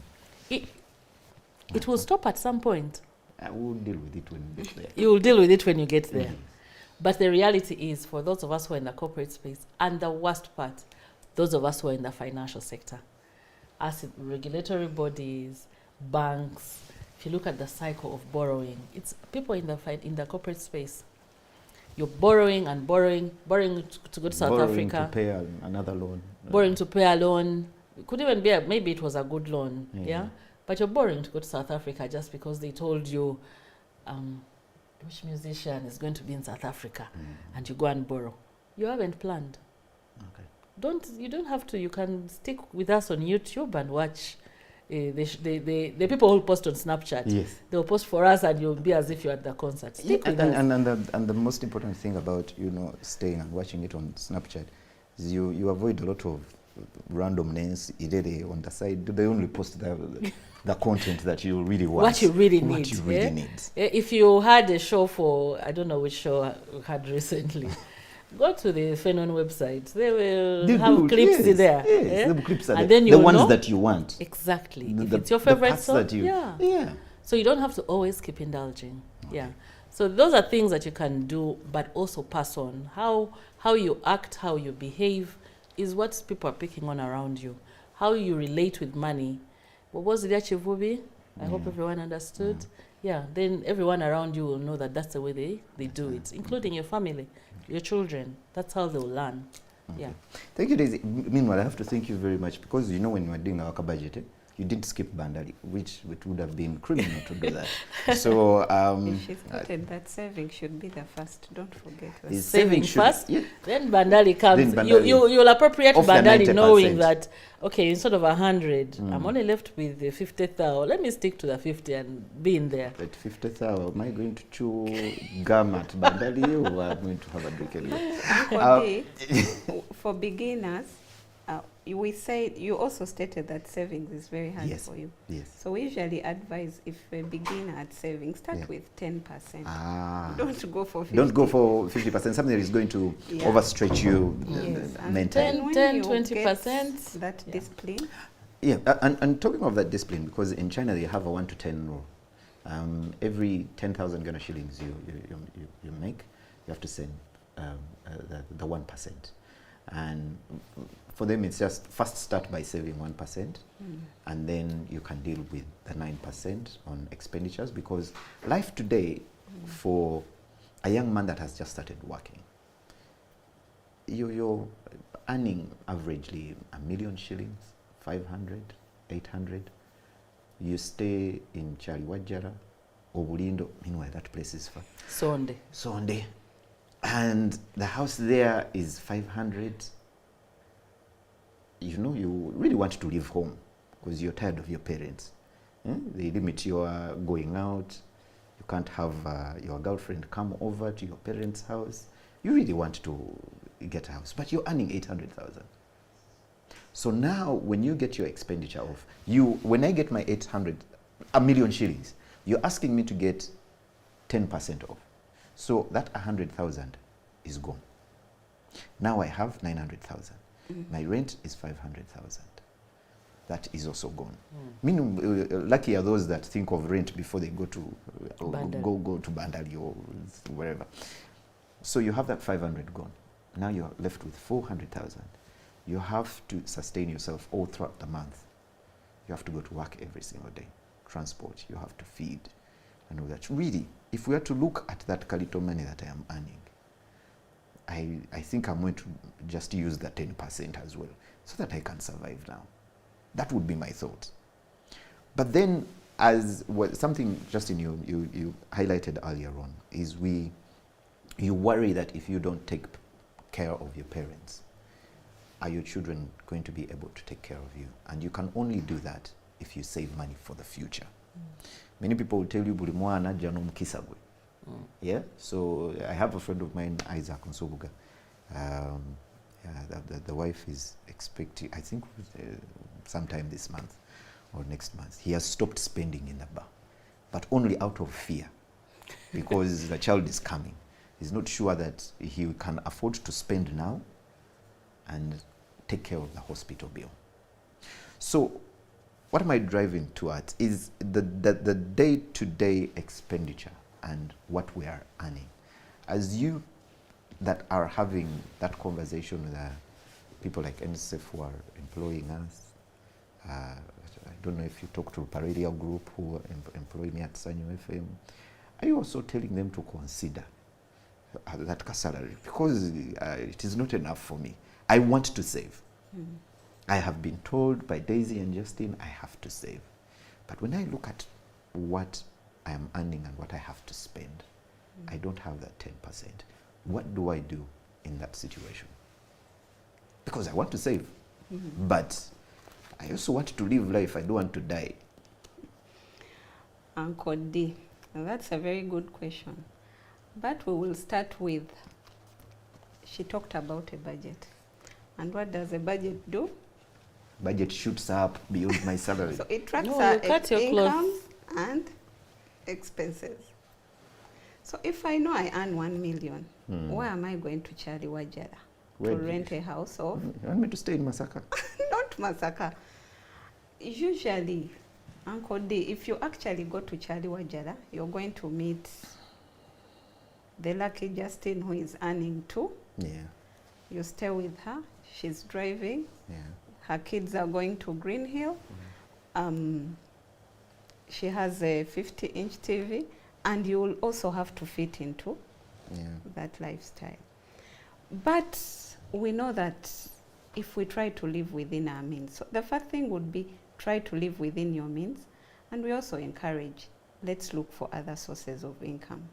it will stop at some point. I will deal with it when we get there. You will deal with it when you get there. Yes. But the reality is, for those of us who are in the corporate space, and the worst part, those of us who are in the financial sector, as regulatory bodies, banks, if you look at the cycle of borrowing, it's people in the corporate space. You're borrowing and borrowing to go to South Borrowing Africa, to pay another loan. borrowing to pay a loan. It could even be maybe it was a good loan, yeah. But you're borrowing to go to South Africa just because they told you which musician is going to be in South Africa, and you go and borrow. You haven't planned. Okay. You don't have to. You can stick with us on YouTube and watch the people who post on Snapchat. Yes. They'll post for us, and you'll be as if you're at the concert. Stick with us. And the most important thing about staying and watching it on Snapchat is you avoid a lot of randomness. On the side, they only post the content that you really want. What you really need. What you really need. If you had a show for, I don't know which show you had recently, go to the Phenon website. They will have clips in there. Yes, the clips are and there. then you the ones know that you want. Exactly. If The- it's your the favorite parts song, that you, yeah. So you don't have to always keep indulging. Yeah. So those are things that you can do, but also pass on. How you act, how you behave, is what people are picking on around you. How you relate with money. What was it, Chivubi? I hope everyone understood. Yeah. Then everyone around you will know that that's the way they do it, including your family, your children. That's how they'll learn. Okay. Yeah. Thank you, Daisy. Meanwhile, I have to thank you very much because when we were doing our budget, you did skip Bandari, which it would have been criminal to do that. So If she stated that saving should be the first, don't forget. is Saving should- first, yeah. then Bandali comes. Then Bandali You'll appropriate of the Bandali 90%. knowing that, okay, instead of 100, I'm only left with the 50,000. Let me stick to the 50 and be in there. At 50,000, am I going to chew gum at Bandali or am I going to have a drink anyway? For beginners, you also stated that savings is very hard Yes. for you. Yes. So we usually advise if a beginner at saving, start with 10%. Don't go for 50. Don't go for 50%, something that is going to overstretch you Yes, and mentally. then when 10, you 20%. get that discipline. Yeah, and talking of that discipline, because in China they have a 1 to 10 rule. Every 10,000 Ghana shillings you make, you have to send the 1%. And for them, it's just first start by saving 1%, and then you can deal with the 9% on expenditures, because life today, for a young man that has just started working, you're earning averagely 1 million shillings, 500, 800. You stay in Chaliwajara or Bulindo, meanwhile that place is far. Sonde. And the house there is 500. You really want to leave home because you're tired of your parents. They limit your going out. You can't have your girlfriend come over to your parents' house. You really want to get a house, but you're earning 800,000. So now when you get your expenditure off, when I get my 1 million shillings, you're asking me to get 10% off. So that 100,000 is gone. Now I have 900,000. My rent is 500,000. That is also gone. Meaning, lucky are those that think of rent before they go to go to Bandali or wherever. So you have that 500 gone. Now you're left with 400,000. You have to sustain yourself all throughout the month. You have to go to work every single day. Transport, you have to feed and all that. Really, if we are to look at that little money that I am earning, I think I'm going to just use the 10% as well so that I can survive now. That would be my thought. But then, something, Justin, you highlighted earlier on, is you worry that if you don't take care of your parents, are your children going to be able to take care of you? And you can only do that if you save money for the future. Many people will tell you, buli mwana ajja n'omukisa gwe. Yeah, so I have a friend of mine, Isaac Nsobuga. The wife is expecting, I think, sometime this month or next month. He has stopped spending in the bar, but only out of fear, because the child is coming. He's not sure that he can afford to spend now and take care of the hospital bill. So what am I driving towards is the day-to-day expenditure and what we are earning. As you that are having that conversation with people like NSSF who are employing us, I don't know if you talk to Paradial Group who employ me at Sanyu FM, are you also telling them to consider that salary? Because it is not enough for me. I want to save. I have been told by Daisy and Justin I have to save. But when I look at what I am earning and what I have to spend, I don't have that 10%. What do I do in that situation? Because I want to save, but I also want to live life. I don't want to die. Uncle D, that's a very good question. But we will start with, she talked about a budget. And what does a budget do? Budget shoots up beyond my salary. So it tracks No, our you cut your incomes and expenses. So if I know I earn 1 million, where am I going to Charlie Wajara? Where To do rent a house of? You want me to stay in Masaka? Not Masaka. Usually, Uncle D, if you actually go to Charlie Wajara, you're going to meet the lucky Justin who is earning 2. Yeah, You stay with her. She's driving. yeah. Her kids are going to Green Hill. She has a 50-inch TV, and you will also have to fit into that lifestyle. But we know that if we try to live within our means, so the first thing would be try to live within your means, and we also encourage, let's look for other sources of income.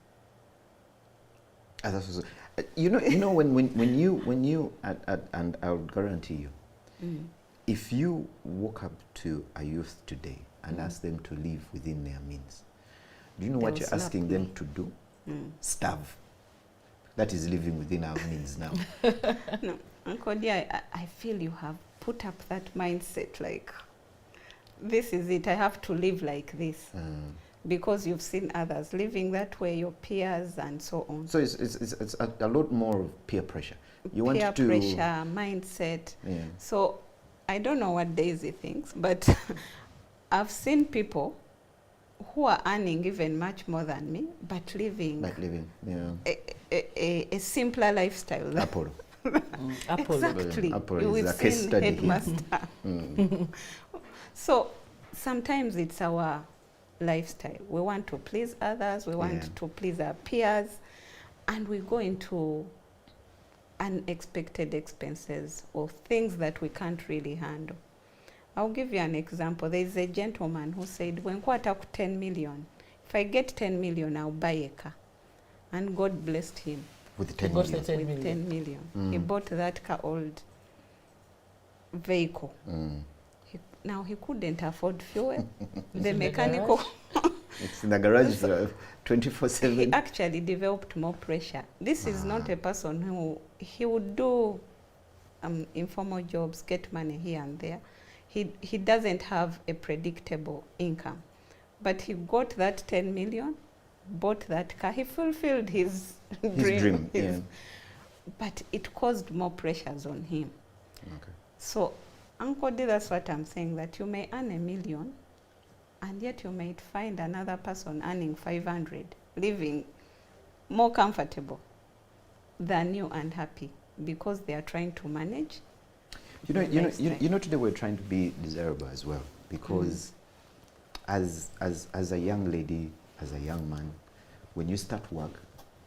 Other sources. You know, when you and I would guarantee you, if you walk up to a youth today and ask them to live within their means, do you know what They'll you're asking slap them me. to do? Starve. That is living within our means now. No, Uncle D, I feel you have put up that mindset like, this is it, I have to live like this. Because you've seen others living that way, your peers and so on. So it's a lot more of peer pressure. You Peer want to pressure, mindset. Yeah. So I don't know what Daisy thinks, but I've seen people who are earning even much more than me, but living like living, yeah. a simpler lifestyle. Apollo. Apollo. Exactly. Apollo is We've a case seen study here. headmaster. So sometimes it's our lifestyle. We want to please others, we want to please our peers, and we go into unexpected expenses or things that we can't really handle. I'll give you an example. There is a gentleman who said, when quarter 10 million, if I get 10 million, I'll buy a car. And God blessed him With 10 got million. the 10 with million. 10 million. He bought that car old vehicle. Now he couldn't afford fuel. The in the mechanical, It's in the garage So- he 24/7. actually developed more pressure. This is not a person who, he would do informal jobs, get money here and there. He doesn't have a predictable income. But he got that 10 million, bought that car. He fulfilled his dream. Yeah. But it caused more pressures on him. Okay. So, Uncle D, that's what I'm saying, that you may earn 1 million, and yet you might find another person earning 500, living more comfortable than you and happy, because they are trying to manage. You know, lifestyle. today we're trying to be desirable as well, because as a young lady, as a young man, when you start work,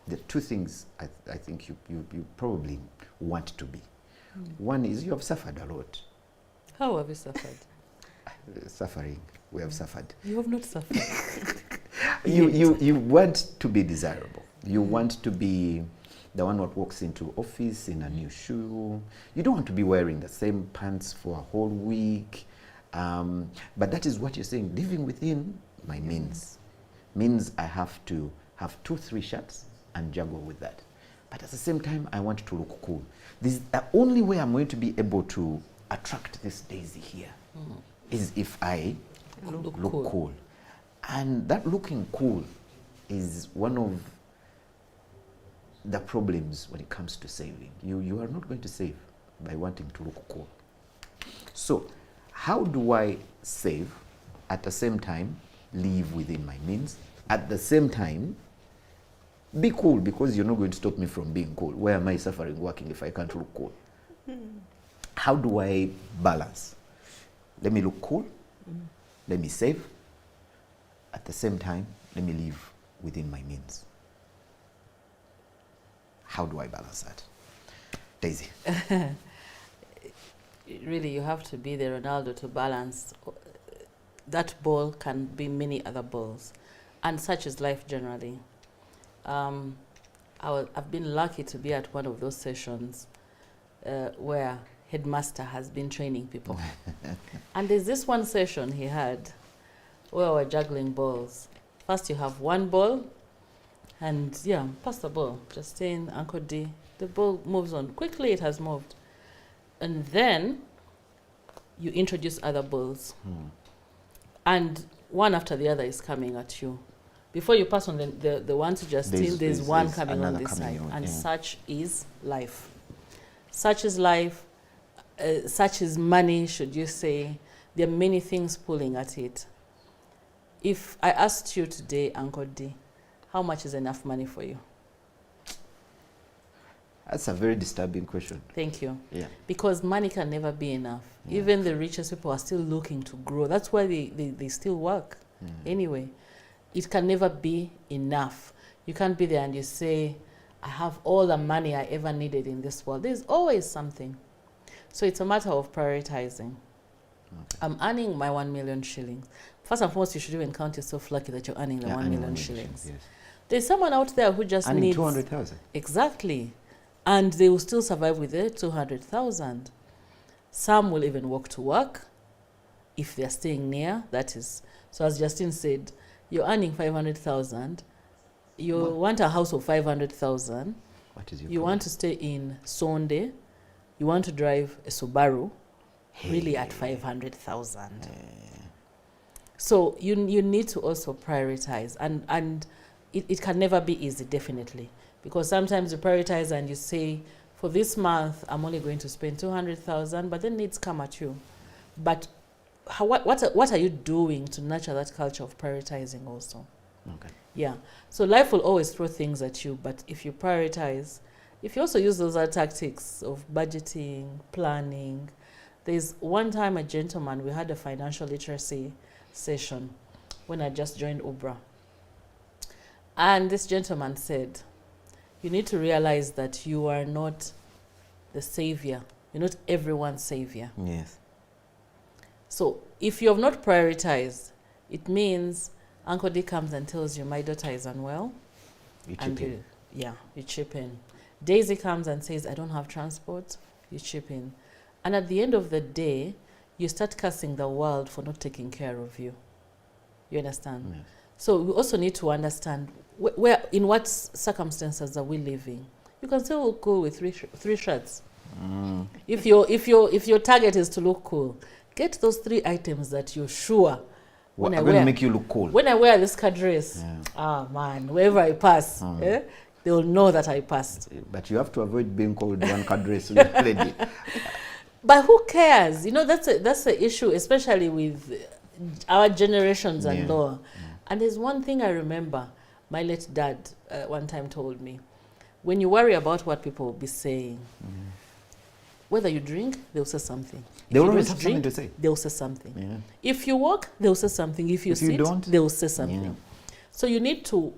the two things I think you probably want to be. One is you have suffered a lot. How have you suffered? Suffering, we have suffered. You have not suffered. You want to be desirable. You want to be the one that walks into office in a new shoe. You don't want to be wearing the same pants for a whole week. But that is what you're saying. Living within my means means I have to have 2-3 shirts and juggle with that. But at the same time, I want to look cool. This is the only way I'm going to be able to attract this Daisy here is if I look cool. And that looking cool is one of the problems when it comes to saving. You are not going to save by wanting to look cool. So how do I save at the same time live within my means, at the same time be cool, because you're not going to stop me from being cool. Why am I suffering working if I can't look cool? How do I balance? Let me look cool, let me save, at the same time let me live within my means. How do I balance that? Daisy. Really, you have to be the Ronaldo to balance. That ball can be many other balls, and such is life generally. I've been lucky to be at one of those sessions where headmaster has been training people. And there's this one session he had where we're juggling balls. First you have one ball, and yeah, pass the ball, Justine, Uncle D. The ball moves on. Quickly it has moved. And then you introduce other balls. And one after the other is coming at you. Before you pass on the one to Justine, there's one coming on this side. And such is life. Such is life. Such is money, should you say. There are many things pulling at it. If I asked you today, Uncle D, how much is enough money for you? That's a very disturbing question. Thank you. Yeah. Because money can never be enough. Yeah. Even the richest people are still looking to grow. That's why they still work. Anyway, it can never be enough. You can't be there and you say, I have all the money I ever needed in this world. There's always something. So it's a matter of prioritizing. Okay. I'm earning my 1 million shillings. First and foremost, you should even count yourself lucky that you're earning the 1 million shillings. Yes. There's someone out there who just needs 200,000. Exactly. And they will still survive with their 200,000. Some will even walk to work if they're staying near, that is. So as Justine said, you're earning 500,000. You want a house of 500,000. What is your You want to stay in Sonde. You want to drive a Subaru, really at 500,000. So you need to also prioritize. And it can never be easy, definitely. Because sometimes you prioritize and you say, for this month, I'm only going to spend 200,000, but then needs come at you. But what are you doing to nurture that culture of prioritizing also? Okay. Yeah. So life will always throw things at you, but if you prioritize, if you also use those other tactics of budgeting, planning. There's one time a gentleman, we had a financial literacy session when I just joined UBRA. And this gentleman said, you need to realize that you are not the savior. You're not everyone's savior. Yes. So if you have not prioritized, it means Uncle D comes and tells you, my daughter is unwell. You chip in. You chip in. Daisy comes and says, I don't have transport. You chip in. And at the end of the day, you start cursing the world for not taking care of you. You understand? Yes. So we also need to understand where, in what circumstances are we living. You can still look cool with three shirts. If your target is to look cool, get those 3 items that you're sure. When I'm going to make you look cool. When I wear this card dress, man, wherever I pass, they will know that I passed. But you have to avoid being called one card dress lady. But who cares? You know, that's the issue, especially with our generations and lower. And there's one thing I remember my late dad one time told me. When you worry about what people will be saying, whether you drink, they'll say something. They will always have something to say. They'll say something. Yeah. If you walk, they'll say something. If you sit, they'll say something. Yeah. So you need to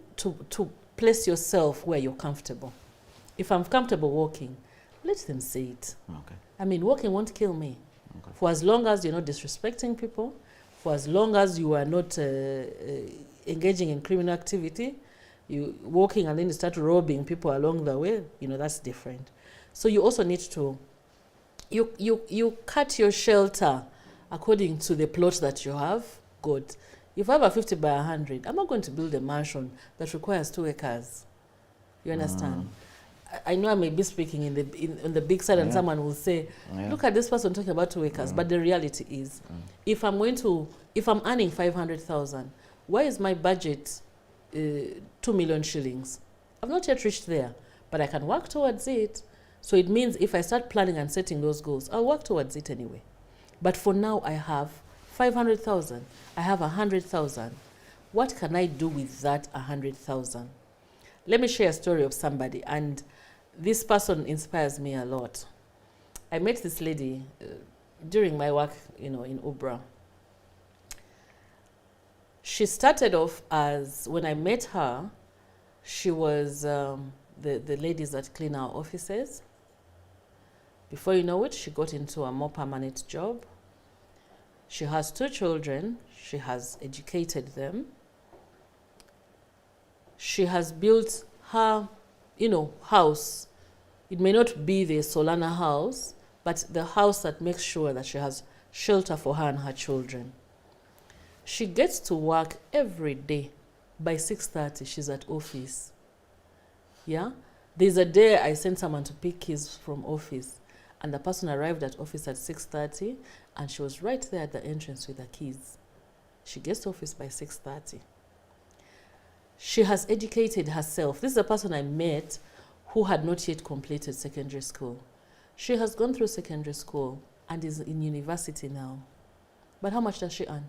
place yourself where you're comfortable. If I'm comfortable walking, let them say it. Okay. I mean, walking won't kill me. Okay. For as long as you're not disrespecting people, for as long as you are not engaging in criminal activity, you walking and then you start robbing people along the way, you know, that's different. So you also need to, you cut your shelter according to the plot that you have. Good. If I have a 50 by 100, I'm not going to build a mansion that requires 2 acres. You understand? I know I may be speaking in the big side, and someone will say, look at this person talking about 2 acres. But the reality is, if I'm earning 500,000, why is my budget 2 million shillings? I've not yet reached there, but I can work towards it. So it means if I start planning and setting those goals, I'll work towards it anyway. But for now, I have 500,000. I have 100,000. What can I do with that 100,000? Let me share a story of somebody, and this person inspires me a lot. I met this lady during my work, in Ubra. She started off as, when I met her, she was the ladies that clean our offices. Before you know it, she got into a more permanent job. She has 2 children. She has educated them. She has built her, house. It may not be the Salana house, but the house that makes sure that she has shelter for her and her children. She gets to work every day. By 6:30, she's at office. Yeah? There's a day I sent someone to pick keys from office, and the person arrived at office at 6:30, and she was right there at the entrance with the keys. She gets to office by 6:30. She has educated herself. This is a person I met who had not yet completed secondary school. She has gone through secondary school and is in university now. But how much does she earn?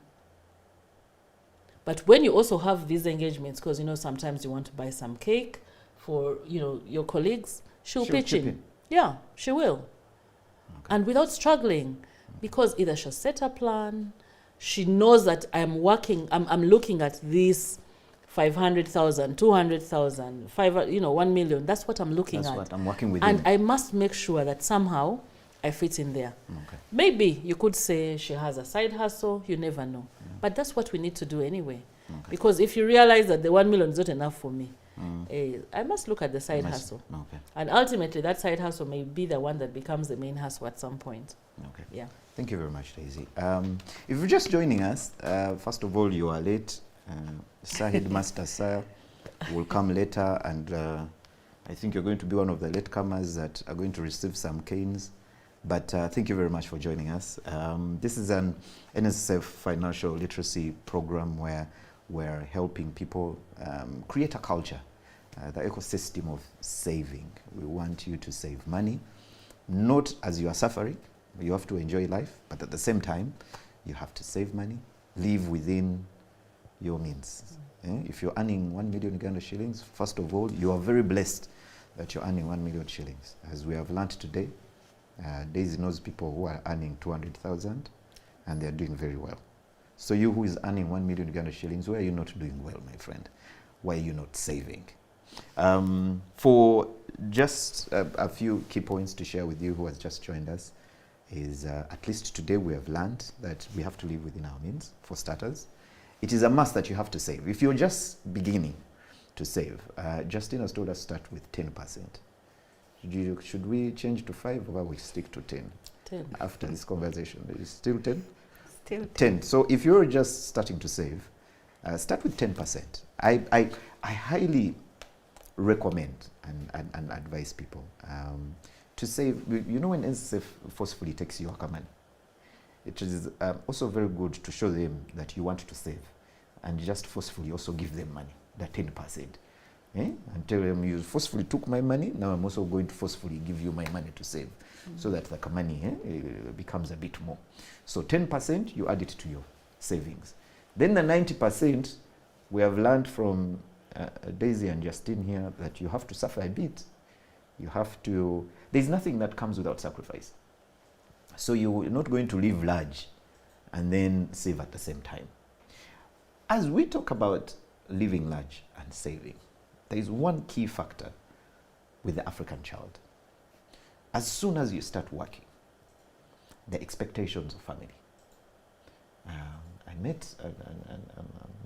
But when you also have these engagements, because sometimes you want to buy some cake for your colleagues, she'll pitch in. Yeah, she will. Okay. And without struggling, because either she'll set a plan, she knows that I'm looking at this 500,000, 200,000, 1 million. That's what I'm looking at. That's what I'm working with. And I must make sure that somehow I fit in there. Okay. Maybe you could say she has a side hustle, you never know. But that's what we need to do anyway. Okay. Because if you realize that the 1 million is not enough for me, I must look at the side hustle. Okay. And ultimately, that side hustle may be the one that becomes the main hustle at some point. Okay. Yeah. Thank you very much, Daisy. If you're just joining us, first of all, you are late. Sahid Master Sir will come later, and I think you're going to be one of the latecomers that are going to receive some canes. But thank you very much for joining us. This is an NSSF financial literacy program where we're helping people create a culture, the ecosystem of saving. We want you to save money, not as you are suffering. You have to enjoy life, but at the same time, you have to save money, live within your means. If you're earning 1 million Uganda shillings, first of all, you are very blessed that you're earning 1 million shillings. As we have learned today, Daisy knows people who are earning 200,000 and they're doing very well. So you who is earning 1 million Uganda shillings, why are you not doing well, my friend? Why are you not saving? For just a few key points to share with you who has just joined us is at least today we have learned that we have to live within our means, for starters. It is a must that you have to save. If you're just beginning to save, Justine has told us start with 10%. Should we change to 5 or we stick to 10? 10. After this conversation, is still 10? Still 10. So if you're just starting to save, start with 10%. I highly recommend and advise people to save. You know, when NSSF forcefully takes your money, it is also very good to show them that you want to save, and just forcefully also give them money, that 10%. And tell them, you forcefully took my money, now I'm also going to forcefully give you my money to save, so that the money becomes a bit more. So 10%, you add it to your savings. Then the 90%, we have learned from Daisy and Justine here that you have to suffer a bit. You have to, there's nothing that comes without sacrifice. So you're not going to live large and then save at the same time. As we talk about living large and saving, there is one key factor with the African child. As soon as you start working, the expectations of family. I met a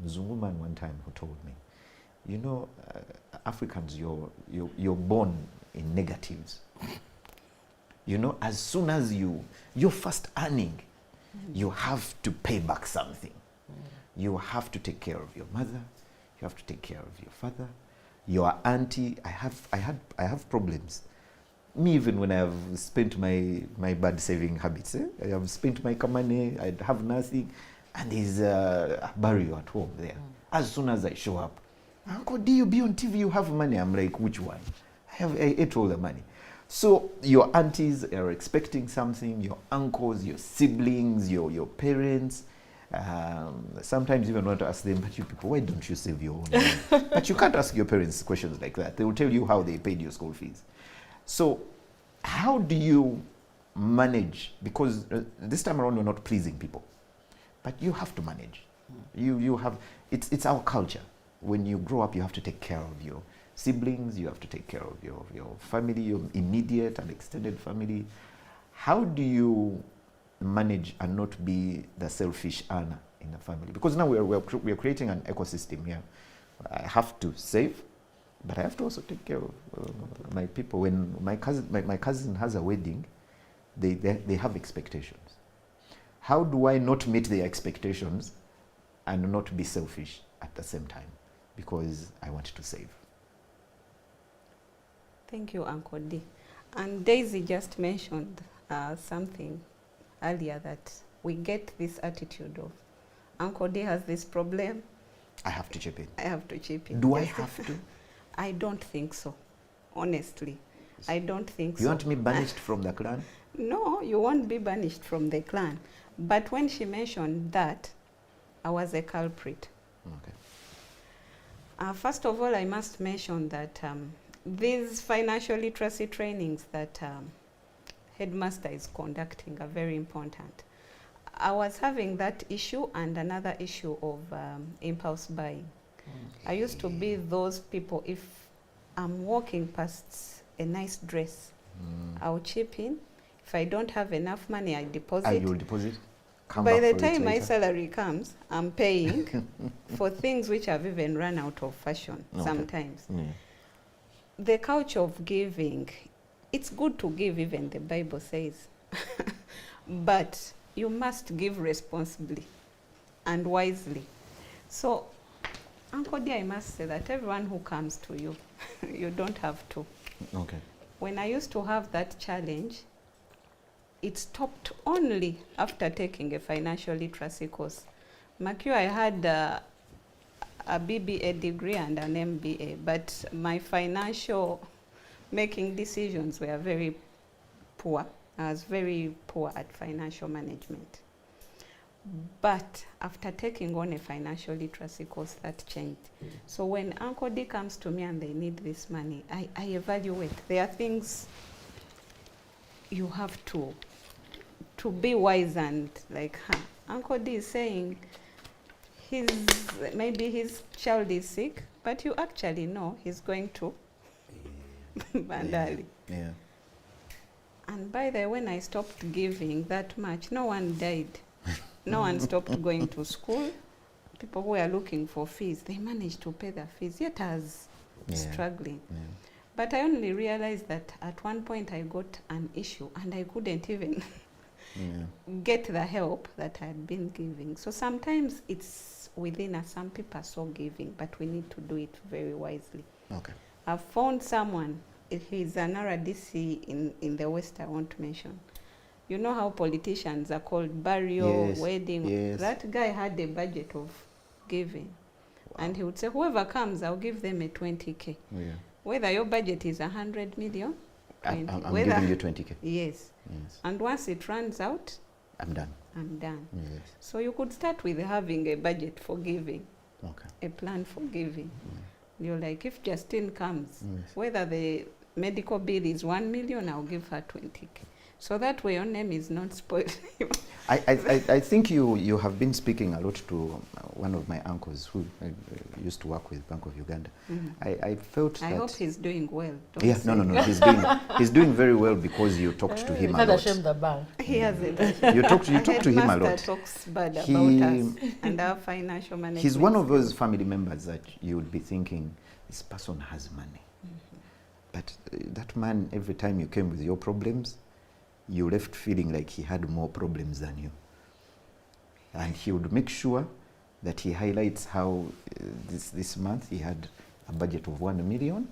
Mzungu man one time who told me, you know, Africans, you're born in negatives. You know, as soon as you're first earning, you have to pay back something. You have to take care of your mother. You have to take care of your father, your auntie. I have problems. Me, even when I have spent my bad saving habits, I have spent my money, I have nothing, and there's a barrier at home there. As soon as I show up, Uncle, do you be on TV? You have money? I'm like, which one? I ate all the money. So your aunties are expecting something, your uncles, your siblings, your parents. Sometimes you even want to ask them, but you people, why don't you save your own money? But you can't ask your parents questions like that. They will tell you how they paid your school fees. So how do you manage? Because this time around you're not pleasing people, but you have to manage. You have, it's our culture. When you grow up, you have to take care of your siblings, you have to take care of your family, your immediate and extended family. How do you manage and not be the selfish earner in the family? Because now we are creating an ecosystem here. I have to save, but I have to also take care of my people. When my cousin has a wedding, they have expectations. How do I not meet their expectations and not be selfish at the same time? Because I want to save. Thank you, Uncle D. And Daisy just mentioned something earlier, that we get this attitude of Uncle D has this problem. I have to chip in. I have to chip in. Do I have to? I don't think so, honestly. I don't think so. You want me banished from the clan? No, you won't be banished from the clan. But when she mentioned that, I was a culprit. Okay. First of all, I must mention that these financial literacy trainings that Headmaster is conducting are very important. I was having that issue and another issue of impulse buying. I used to be those people, if I'm walking past a nice dress, I'll chip in. If I don't have enough money, I deposit. You'll deposit? By the time my salary comes, I'm paying for things which have even run out of fashion sometimes. Yeah. The culture of giving, it's good to give, even the Bible says, but you must give responsibly and wisely. So, Uncle D, I must say that everyone who comes to you, you don't have to. Okay. When I used to have that challenge, it stopped only after taking a financial literacy course. Makio, I had a BBA degree and an MBA, but my financial making decisions were very poor. I was very poor at financial management. But after taking on a financial literacy course, that changed. So when Uncle D comes to me and they need this money, I evaluate. There are things you have to be wise and like, Uncle D is saying maybe his child is sick, but you actually know he's going to Bandali. Yeah. And by the way, when I stopped giving that much, no one died. No one stopped going to school. People who are looking for fees, they managed to pay their fees, yet I was struggling. Yeah. But I only realized that at one point I got an issue and I couldn't even get the help that I had been giving. So sometimes it's within us. Some people are so giving, but we need to do it very wisely. Okay. I've found someone, he's an RDC in the West, I won't mention. You know how politicians are called, burial, wedding. Yes. That guy had a budget of giving. Wow. And he would say, whoever comes, I'll give them a 20K. Yeah. Whether your budget is 100 million, I'm giving you 20K. Yes. And once it runs out, I'm done. Yes. So you could start with having a budget for giving, a plan for giving. You're like, if Justine comes, whether the medical bill is 1 million, I'll give her 20K. So that way your name is not spoiled. I think you have been speaking a lot to one of my uncles who used to work with Bank of Uganda. I felt that... I hope he's doing well. No. He's doing very well because you talked to him a lot. The bank. He has it. You talked to him a lot. Talks bad about us and our financial management. He's one of those family members that you would be thinking, this person has money. But that man, every time you came with your problems, you left feeling like he had more problems than you. And he would make sure that he highlights how this month he had a budget of 1 million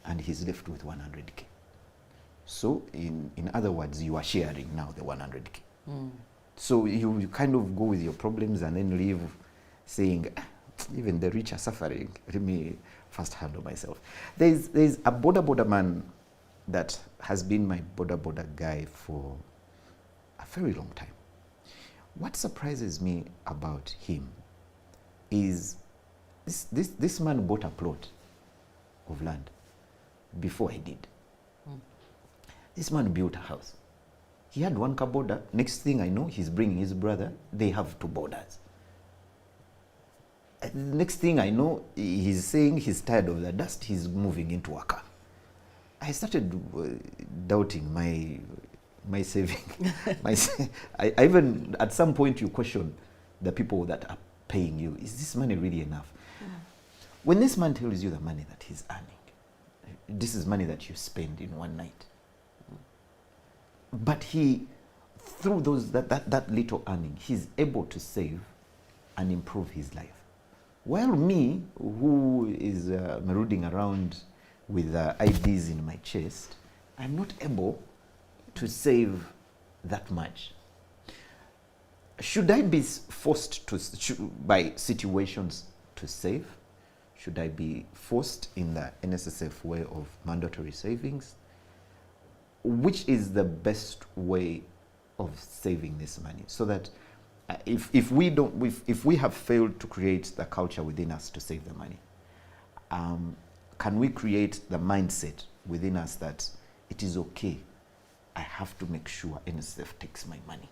and he's left with 100K. So in other words, you are sharing now the 100K. So you kind of go with your problems and then leave saying, even the rich are suffering. Let me first handle myself. There's a border man that has been my border guy for a very long time. What surprises me about him is this man bought a plot of land before I did. This man built a house. He had one car border. Next thing I know, he's bringing his brother. They have 2 borders. Next thing I know, he's saying he's tired of the dust. He's moving into a car. I started doubting my saving. I even, at some point, you question the people that are paying you. Is this money really enough? When this man tells you the money that he's earning, this is money that you spend in one night. But he, through that little earning, he's able to save and improve his life. While me, who is marauding around with IDs in my chest, I'm not able to save that much. Should I be forced by situations to save? Should I be forced in the NSSF way of mandatory savings? Which is the best way of saving this money, so that if we have failed to create the culture within us to save the money, can we create the mindset within us that it is okay, I have to make sure NSSF takes my money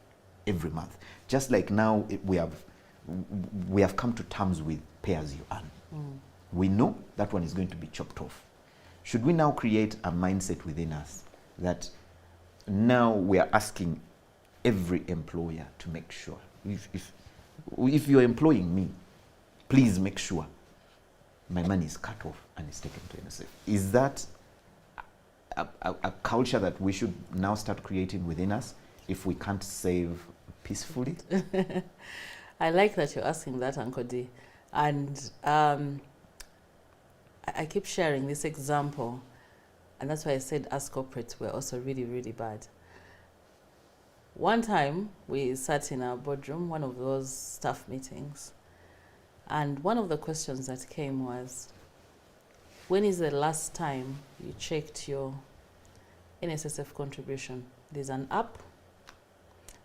every month, just like now we have come to terms with pay as you earn. We know that one is going to be chopped off. Should we now create a mindset within us that now we are asking every employer to make sure, if you're employing me, please make sure my money is cut off and is taken to NSSF. Is that a culture that we should now start creating within us if we can't save peacefully? I like that you're asking that, Uncle D. And I keep sharing this example. And that's why I said us corporates were also really, really bad. One time, we sat in our boardroom, one of those staff meetings, and one of the questions that came was, when is the last time you checked your NSSF contribution? There's an app,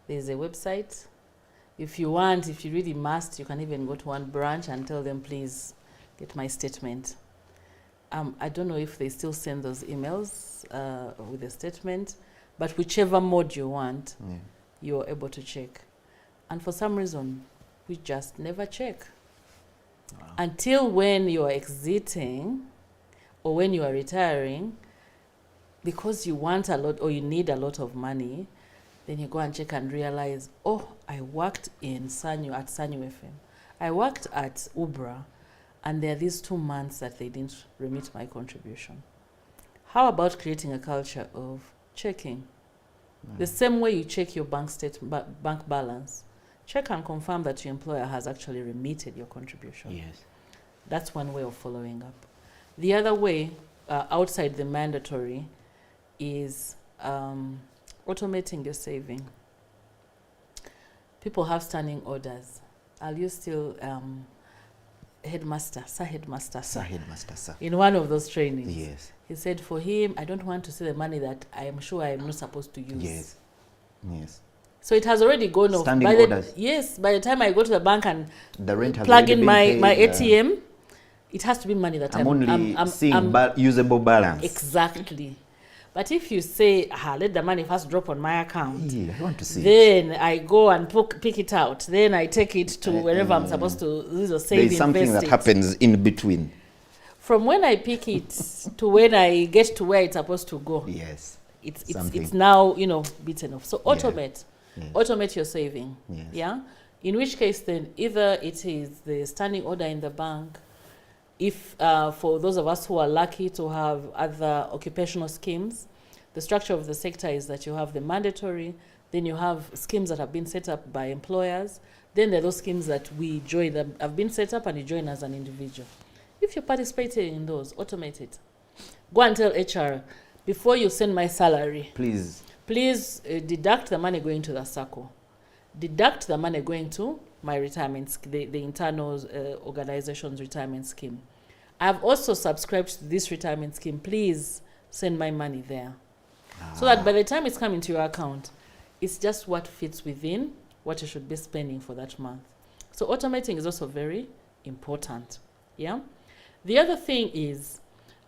there's a website. If you really must, you can even go to one branch and tell them, please get my statement. I don't know if they still send those emails with a statement, but whichever mode you want, you're able to check. And for some reason, we just never check. Wow. Until when you are exiting or when you are retiring, because you want a lot or you need a lot of money, then you go and check and realize, oh, I worked in Sanyu at Sanyu FM. I worked at Ubra. And there are these 2 months that they didn't remit my contribution. How about creating a culture of checking? The same way you check your bank balance, check and confirm that your employer has actually remitted your contribution. Yes. That's one way of following up. The other way, outside the mandatory, is automating your saving. People have standing orders. Are you still headmaster, sir. In one of those trainings. Yes. He said for him, I don't want to see the money that I am sure I am not supposed to use. Yes. Yes. So it has already gone off. Standing orders. Yes, by the time I go to the bank and the rent has plug in my paid, ATM, it has to be money that I'm only seeing usable balance. Exactly. But if you say, let the money first drop on my account, I want to see then I go and pick it out. Then I take it to wherever I'm supposed to save. There's something that happens in between. From when I pick it to when I get to where it's supposed to go. Yes. It's now, beaten off. So automate. Yeah. Automate your saving. Yes. Yeah? In which case then either it is the standing order in the bank, if for those of us who are lucky to have other occupational schemes, the structure of the sector is that you have the mandatory, then you have schemes that have been set up by employers, then there are those schemes that we join that have been set up and you join as an individual. If you're participating in those, automate it. Go and tell HR, before you send my salary, please deduct the money going to the SACCO. Deduct the money going to my retirement, the internal organization's retirement scheme. I've also subscribed to this retirement scheme. Please send my money there. So that by the time it's coming to your account, it's just what fits within what you should be spending for that month. So automating is also very important. Yeah. The other thing is,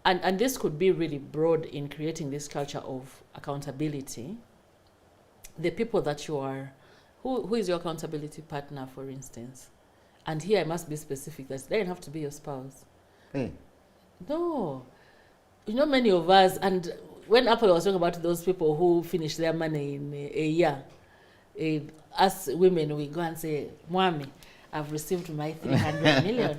and this could be really broad in creating this culture of accountability, the people that you are, who is your accountability partner, for instance? And here I must be specific, that they don't have to be your spouse. Hey. No. You know, many of us, and when Apple was talking about those people who finish their money in a year, us women, we go and say, Mwami, I've received my 300 million.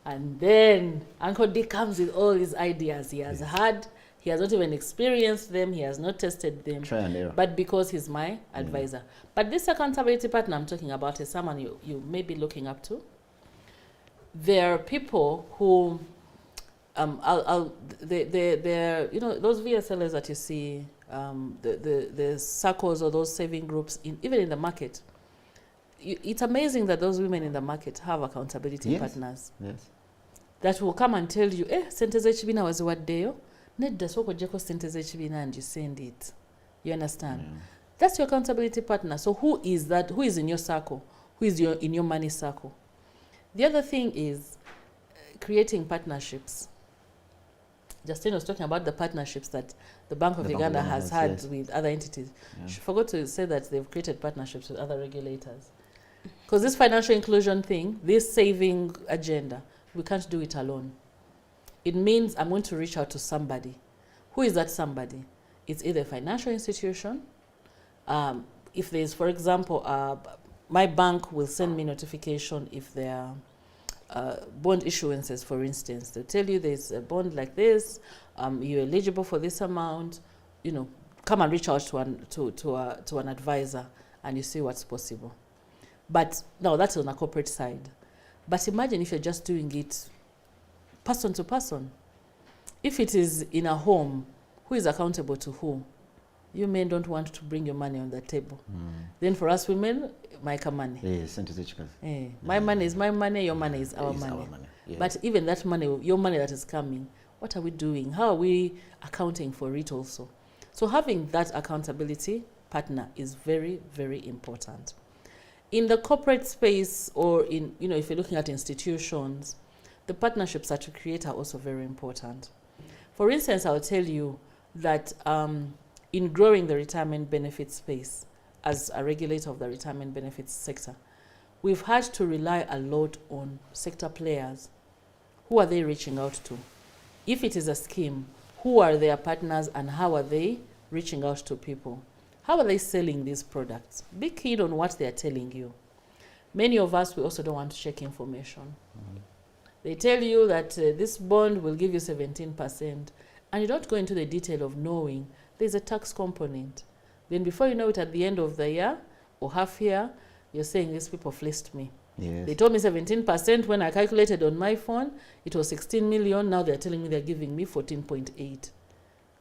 And then Uncle D comes with all his ideas. He has had, he has not even experienced them, he has not tested them. Try and error. But because he's my advisor. But this accountability partner I'm talking about is someone you may be looking up to. There are people who, they're, you know, those VSLs that you see, the circles or those saving groups, even in the market. It's amazing that those women in the market have accountability partners. Yes. That will come and tell you, sente z'ekibiina waziwaddeyo, nedda sooka oggyeko sente z'ekibiina and you send it. You understand? Yeah. That's your accountability partner. So who is that? Who is in your circle? Who is in your money circle? The other thing is creating partnerships. Justine was talking about the partnerships that the Bank of Uganda has had with other entities. Yeah. She forgot to say that they've created partnerships with other regulators. Because this financial inclusion thing, this saving agenda, we can't do it alone. It means I'm going to reach out to somebody. Who is that somebody? It's either a financial institution. If there's, for example, my bank will send me notification if there are bond issuances, for instance. They'll tell you there's a bond like this, you're eligible for this amount, you know, come and reach out to an advisor and you see what's possible. But no, that's on a corporate side. But imagine if you're just doing it person to person. If it is in a home, who is accountable to who? You men don't want to bring your money on the table. Then for us women, my money. My money is my money, your money is our money. Yeah. But even that money, your money that is coming, what are we doing? How are we accounting for it also? So having that accountability partner is very, very important. In the corporate space, or in, you know, if you're looking at institutions, the partnerships that you create are also very important. For instance, I'll tell you that in growing the retirement benefits space, as a regulator of the retirement benefits sector, we've had to rely a lot on sector players. Who are they reaching out to? If it is a scheme, who are their partners and how are they reaching out to people? How are they selling these products? Be keen on what they are telling you. Many of us, we also don't want to check information. They tell you that this bond will give you 17%, and you don't go into the detail of knowing there's a tax component. Then before you know it, at the end of the year or half year, you're saying these people fleeced me. Yes. They told me 17% when I calculated on my phone, it was 16 million. Now they're telling me they're giving me 14.8.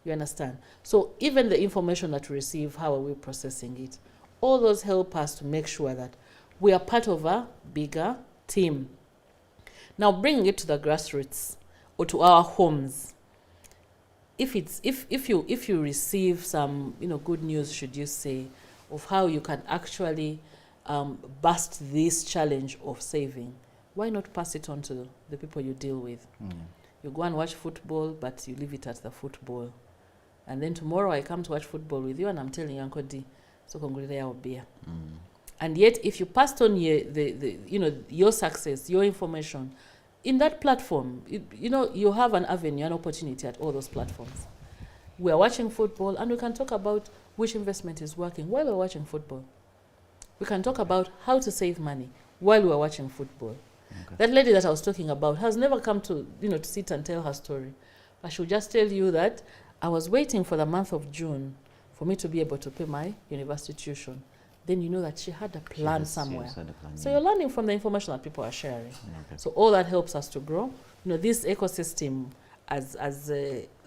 You understand? So even the information that we receive, how are we processing it? All those help us to make sure that we are part of a bigger team. Now bringing it to the grassroots or to our homes. If you receive some, you know, good news, should you say, of how you can actually bust this challenge of saving, why not pass it on to the people you deal with? You go and watch football, but you leave it at the football. And then tomorrow I come to watch football with you and I'm telling you, Uncle D, so congratulate our beer. And yet if you passed on your success, your information, in that platform, you have an avenue, an opportunity at all those platforms. We are watching football and we can talk about which investment is working while we're watching football. We can talk about how to save money while we're watching football. Okay. That lady that I was talking about has never come to sit and tell her story. I should just tell you that I was waiting for the month of June for me to be able to pay my university tuition. Then you know that she had a plan somewhere. So you're learning from the information that people are sharing. Okay. So all that helps us to grow. This ecosystem, as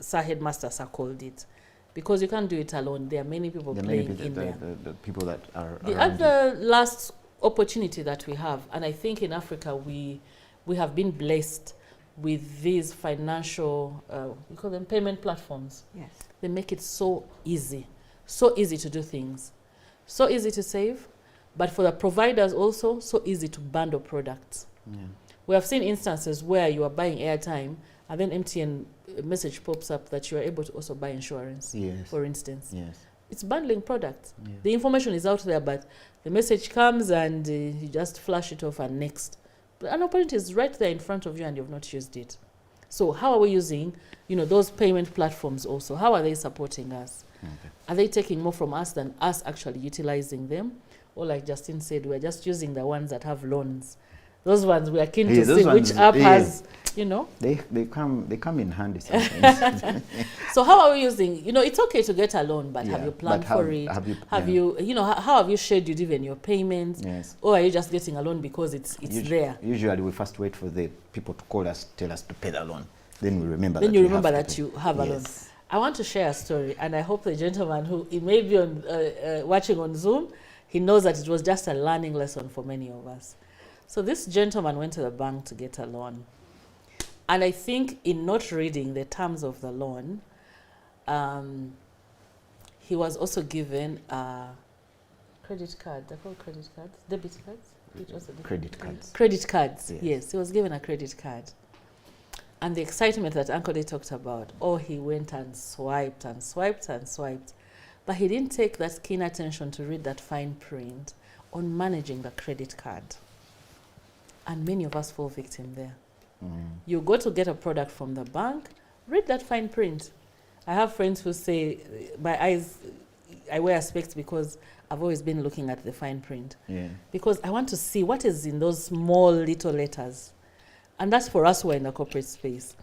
Sir Headmaster Sir called it, because you can't do it alone. There are many people There are many playing people, in there. the people that are The around you. other last opportunity that we have, and I think in Africa we have been blessed with these financial, we call them payment platforms. Yes. They make it so easy to do things, so easy to save, but for the providers also so easy to bundle products. Yeah. We have seen instances where you are buying airtime and then MTN message pops up that you are able to also buy insurance, Yes. for instance. Yes. It's bundling products. Yeah. The information is out there, but the message comes and you just flash it off and next. But an opportunity is right there in front of you and you've not used it. So how are we using, those payment platforms also? How are they supporting us? Okay. Are they taking more from us than us actually utilizing them? Or like Justin said, we're just using the ones that have loans. Those ones we are keen Yeah, to those see which ones, app yeah. has, They come in handy sometimes. So how are we using, it's okay to get a loan, but have Yeah, you planned but for it? have you- How have you scheduled even your payments? Yes. Or are you just getting a loan because it's there? Usually we first wait for the people to call us, tell us to pay the loan. Then we remember Then that you we remember have that to you pay. have a loan. Yes. I want to share a story, and I hope the gentleman who he may be on watching on Zoom, he knows that it was just a learning lesson for many of us. So this gentleman went to the bank to get a loan. And I think in not reading the terms of the loan, he was also given a credit card. They're called credit cards, debit cards. Which was the Credit cards. Credit cards, Yes. yes. He was given a credit card. And the excitement that Uncle Day talked about, he went and swiped and swiped and swiped. But he didn't take that keen attention to read that fine print on managing the credit card. And many of us fall victim there. You go to get a product from the bank, read that fine print. I have friends who say, my eyes, I wear specs because I've always been looking at the fine print. Yeah. Because I want to see what is in those small little letters. And that's for us who are in the corporate space.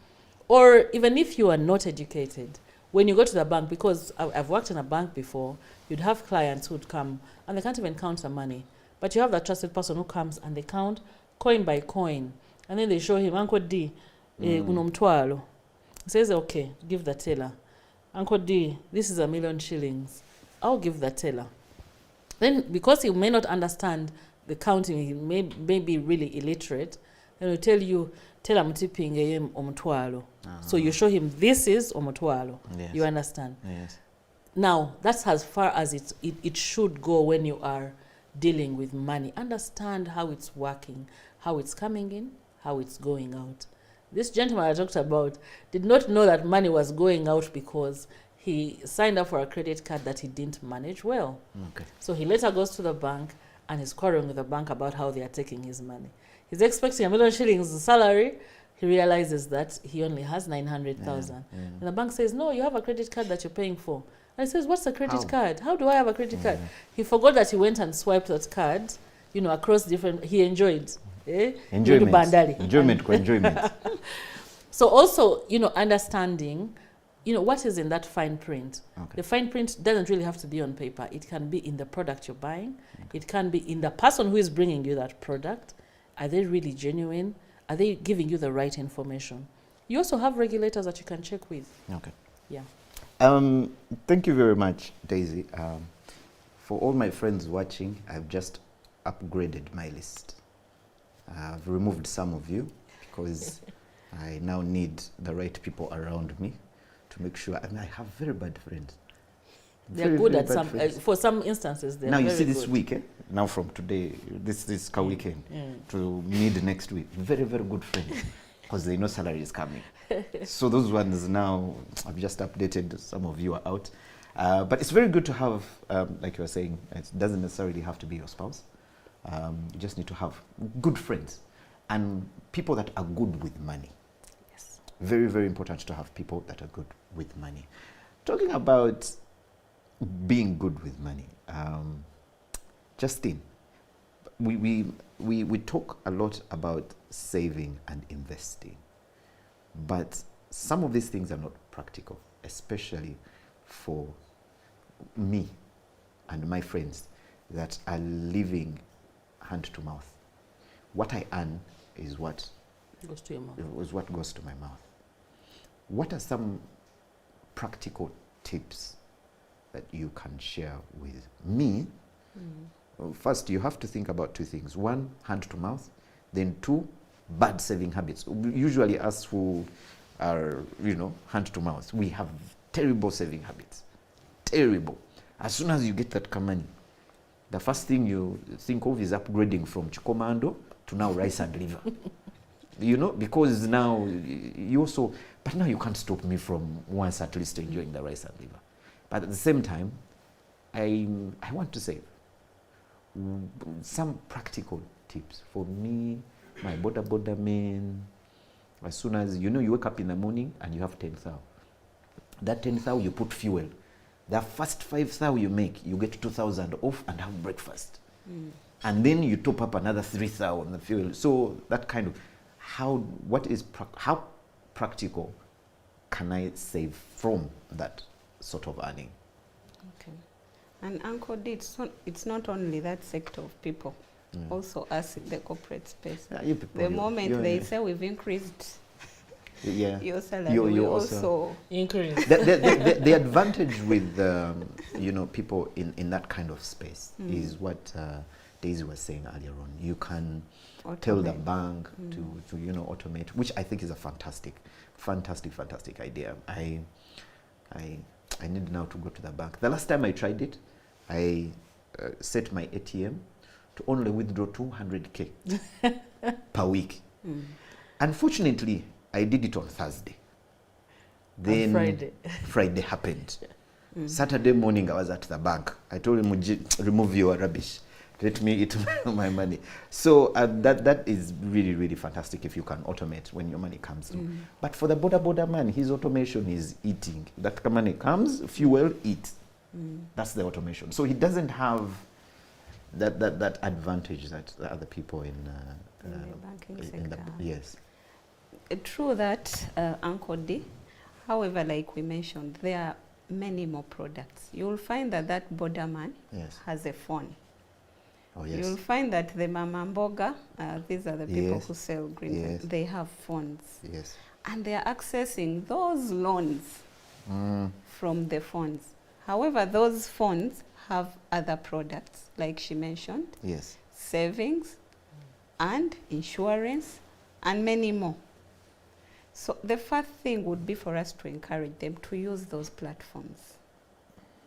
Or even if you are not educated, when you go to the bank, because I've worked in a bank before, you'd have clients who'd come and they can't even count the money. But you have that trusted person who comes and they count coin by coin. And then they show him, Uncle D, kuno mtwalo. He says, okay, give the teller. Uncle D, this is 1,000,000 shillings. I'll give the teller. Then, because he may not understand the counting, he may be really illiterate, then he'll tell you, teller mtipinge omutwalo. So you show him, this is omutwalo. Yes. You understand? Yes. Now, that's as far as it should go when you are dealing with money. Understand how it's working, how it's coming in, how it's going out. This gentleman I talked about did not know that money was going out because he signed up for a credit card that he didn't manage well. Okay. So he later goes to the bank and is quarreling with the bank about how they are taking his money. He's expecting 1,000,000 shillings salary. He realizes that he only has 900,000. Yeah. And the bank says, no, you have a credit card that you're paying for. And he says, what's a credit How? card? How do I have a credit card? He forgot that he went and swiped that card, across different, he enjoyed. Enjoyment. Bandari. Enjoyment. So also, understanding, what is in that fine print. Okay. The fine print doesn't really have to be on paper. It can be in the product you're buying. Okay. It can be in the person who is bringing you that product. Are they really genuine? Are they giving you the right information? You also have regulators that you can check with. Okay. Yeah. Thank you very much, Daisy. For all my friends watching, I've just upgraded my list. I've removed some of you because I now need the right people around me to make sure. I have very bad friends. They're good at some, for some instances, they're now you very see this good. week, now from today, this weekend to mid next week, very, very good friends because they know salary is coming. So those ones now, I've just updated, some of you are out. But it's very good to have, like you were saying, it doesn't necessarily have to be your spouse. You just need to have good friends and people that are good with money. Yes. Very, very important to have people that are good with money. Talking about being good with money, Justine, we talk a lot about saving and investing, but some of these things are not practical, especially for me and my friends that are living hand to mouth. What I earn is what Goes to your mouth. is what goes to my mouth. What are some practical tips that you can share with me? Well, first, you have to think about two things. One, hand to mouth. Then two, bad saving habits. Usually us who are, hand to mouth, we have terrible saving habits. Terrible. As soon as you get that money, the first thing you think of is upgrading from chikomando to now rice and liver. Because now you also, but now you can't stop me from once at least enjoying the rice and liver. But at the same time, I want to save. Some practical tips for me, my boda men. As soon as you wake up in the morning and you have 10,000. That 10,000 you put fuel. The first 5,000 you make, you get 2,000 off and have breakfast. And then you top up another 3,000 on the fuel. So that kind of how practical can I save from that sort of earning? Okay. And Uncle D, it's not only that sector of people, also us in the corporate space. You people, the moment they say we've increased your salary, you we also increase. The advantage with people in that kind of space is what Daisy was saying earlier on. You can tell the bank to automate, which I think is a fantastic idea. I need now to go to the bank. The last time I tried it, I set my ATM to only withdraw 200k per week. Unfortunately, I did it on Thursday. Then Friday happened. Saturday morning, I was at the bank. I told him, remove your rubbish. Let me eat my money. So that is really, really fantastic if you can automate when your money comes through. But for the border man, his automation is eating. That money comes, fuel, eat. That's the automation. So he doesn't have that advantage that the other people in the banking sector. Yes. True that, Uncle D. However, like we mentioned, there are many more products. You'll find that border man has a phone. Oh, yes. You'll find that the mama mboga, these are the people who sell green, they have phones. Yes. And they are accessing those loans from the phones. However, those phones have other products, like she mentioned. Yes. Savings and insurance and many more. So the first thing would be for us to encourage them to use those platforms,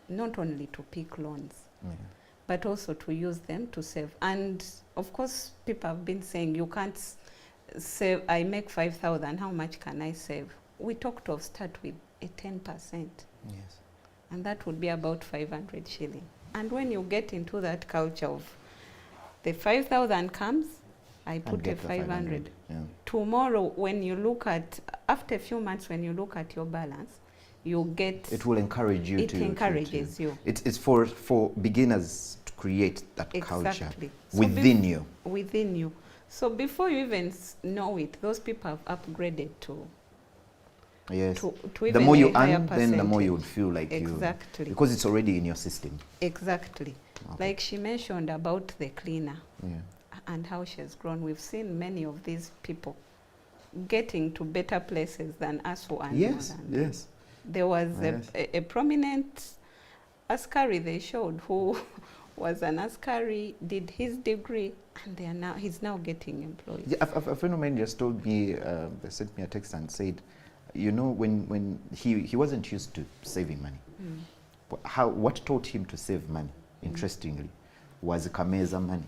not only to pick loans, but also to use them to save. And of course, people have been saying, you can't save, I make 5,000, how much can I save? We talked of start with a 10%. Yes. And that would be about 500 shilling. And when you get into that culture of the 5,000 comes, I put a 500. Tomorrow, when you look at, after a few months, when you look at your balance, you get... It will encourage you to... It encourages you. It's for beginners to create that culture so within you. Within you. So before you even know it, those people have upgraded to... Yes. To the more you earn, then the more you would feel like exactly. Because it's already in your system. Exactly. Okay. Like she mentioned about the cleaner. And how she has grown. We've seen many of these people getting to better places than us who are Yes. There was a prominent Askari they showed who was an Askari, did his degree, and he's now getting employed. Yeah, a friend of mine just told me, they sent me a text and said, when he wasn't used to saving money. What taught him to save money, interestingly, was Kameza money.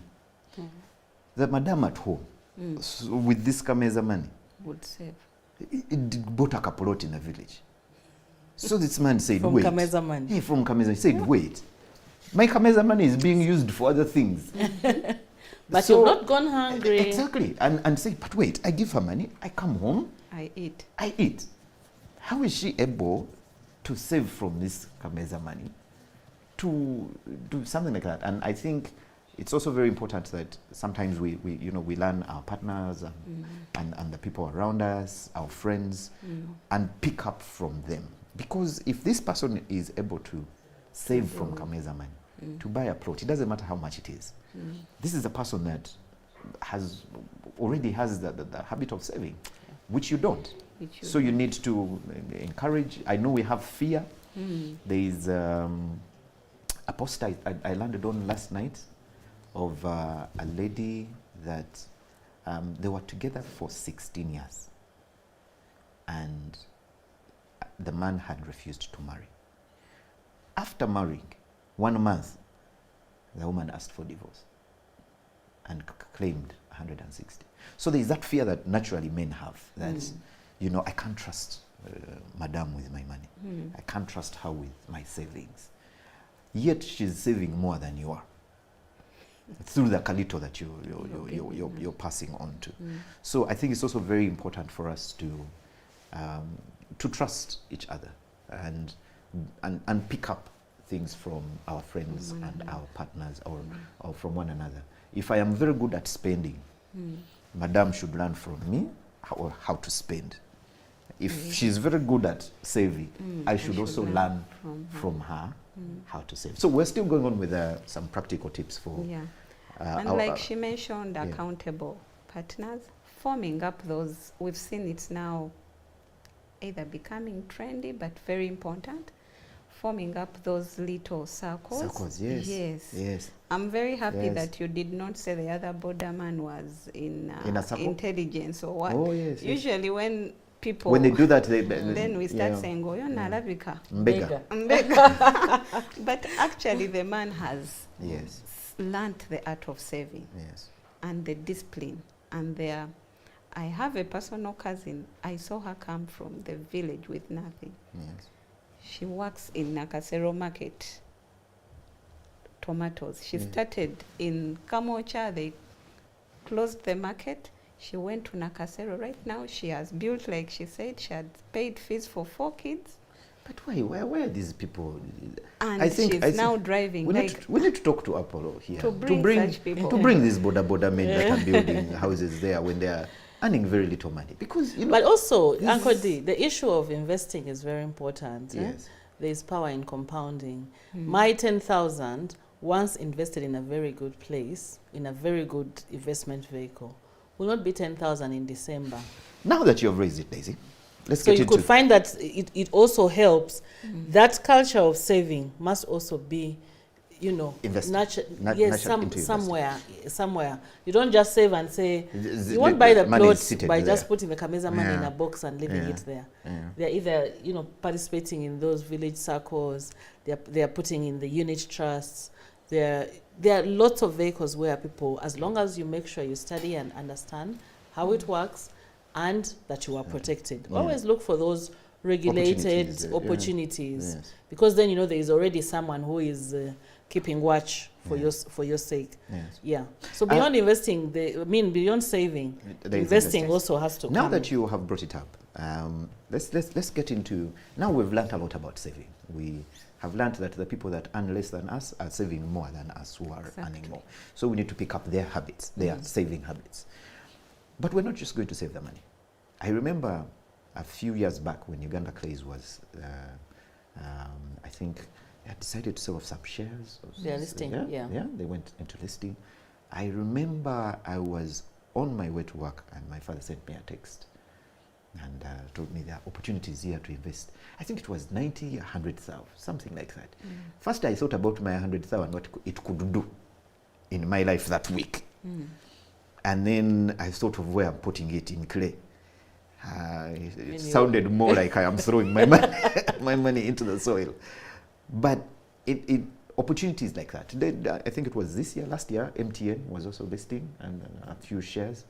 The madam at home, so with this Kameza money, would save. It bought a couple lot in the village. So this man said, from wait. Kameza money. Yeah, from Kameza. He said, wait. My Kameza money is being used for other things. But so, you've not gone hungry. Exactly. And say, but wait, I give her money, I come home. I eat. How is she able to save from this Kameza money to do something like that? And I think it's also very important that sometimes we learn our partners and the people around us, our friends, and pick up from them. Because if this person is able to save from Kameza money to buy a plot, it doesn't matter how much it is. This is a person that already has the habit of saving, which you don't. So you need to encourage. I know we have fear There is a post I landed on last night of a lady that they were together for 16 years. And the man had refused to marry. After marrying, 1 month, the woman asked for divorce and claimed 160. So there is that fear that naturally men have, that, you know, I can't trust madam with my money. I can't trust her with my savings. Yet she's saving more than you are through the kalito that you're passing on to. So I think it's also very important for us to trust each other and pick up things from our friends and our partners or from one another. If I am very good at spending, madam should learn from me how to spend. If she's very good at saving, I should also learn from her how to save. So we're still going on with some practical tips for... and like she mentioned, accountable partners, forming up those, we've seen it's now either becoming trendy, but very important, forming up those little circles. Circles, yes. Yes. I'm very happy that you did not say the other borderman was in a circle? Intelligence or what. Oh, yes. Usually when people... When they do that, then we start saying, oh, you're Nalavika. Mbega. But actually the man has learnt the art of saving and the discipline. And I have a personal cousin. I saw her come from the village with nothing. She works in Nakasero market, tomatoes. She started in Kamocha. They closed the market. She went to Nakasero. Right now, she has built, like she said, she had paid fees for 4 kids. But why? Where are these people? And I think now driving. We need to talk to Apollo here to bring such people. To bring these border men that are building houses there when they are earning very little money. Because, you know, but also, Uncle D, the issue of investing is very important. Yes. There is power in compounding. My 10,000, once invested in a very good place, in a very good investment vehicle, will not be 10,000 in December. Now that you have raised it, Daisy, let's so get you into... could find that it also helps. That culture of saving must also be, you know, somewhere. You don't just save and say, you won't buy the plot by just putting the Kameza money in a box and leaving it there. They're either, you know, participating in those village circles, they're putting in the unit trusts. There are lots of vehicles where people, as long as you make sure you study and understand how it works and that you are protected. Always look for those regulated opportunities. Because then, you know, there is already someone who is keeping watch for your sake. So beyond investing, beyond saving, investing also has to come. Now that you have brought it up, let's get into... Now we've learned a lot about saving. We have learned that the people that earn less than us are saving more than us who are earning more. So we need to pick up their habits, their saving habits. But we're not just going to save the money. I remember a few years back when Uganda Clays was, I think, they had decided to sell off some shares. They're listing, they went into listing. I remember I was on my way to work and my father sent me a text and told me there are opportunities here to invest. I think it was 90, 100,000, something like that. First I thought about my 100,000, what it could do in my life that week. And then I thought of where I'm putting it in clay. It sounded more like I am throwing my money into the soil. But opportunities like that. I think it was last year, MTN was also listing and a few shares.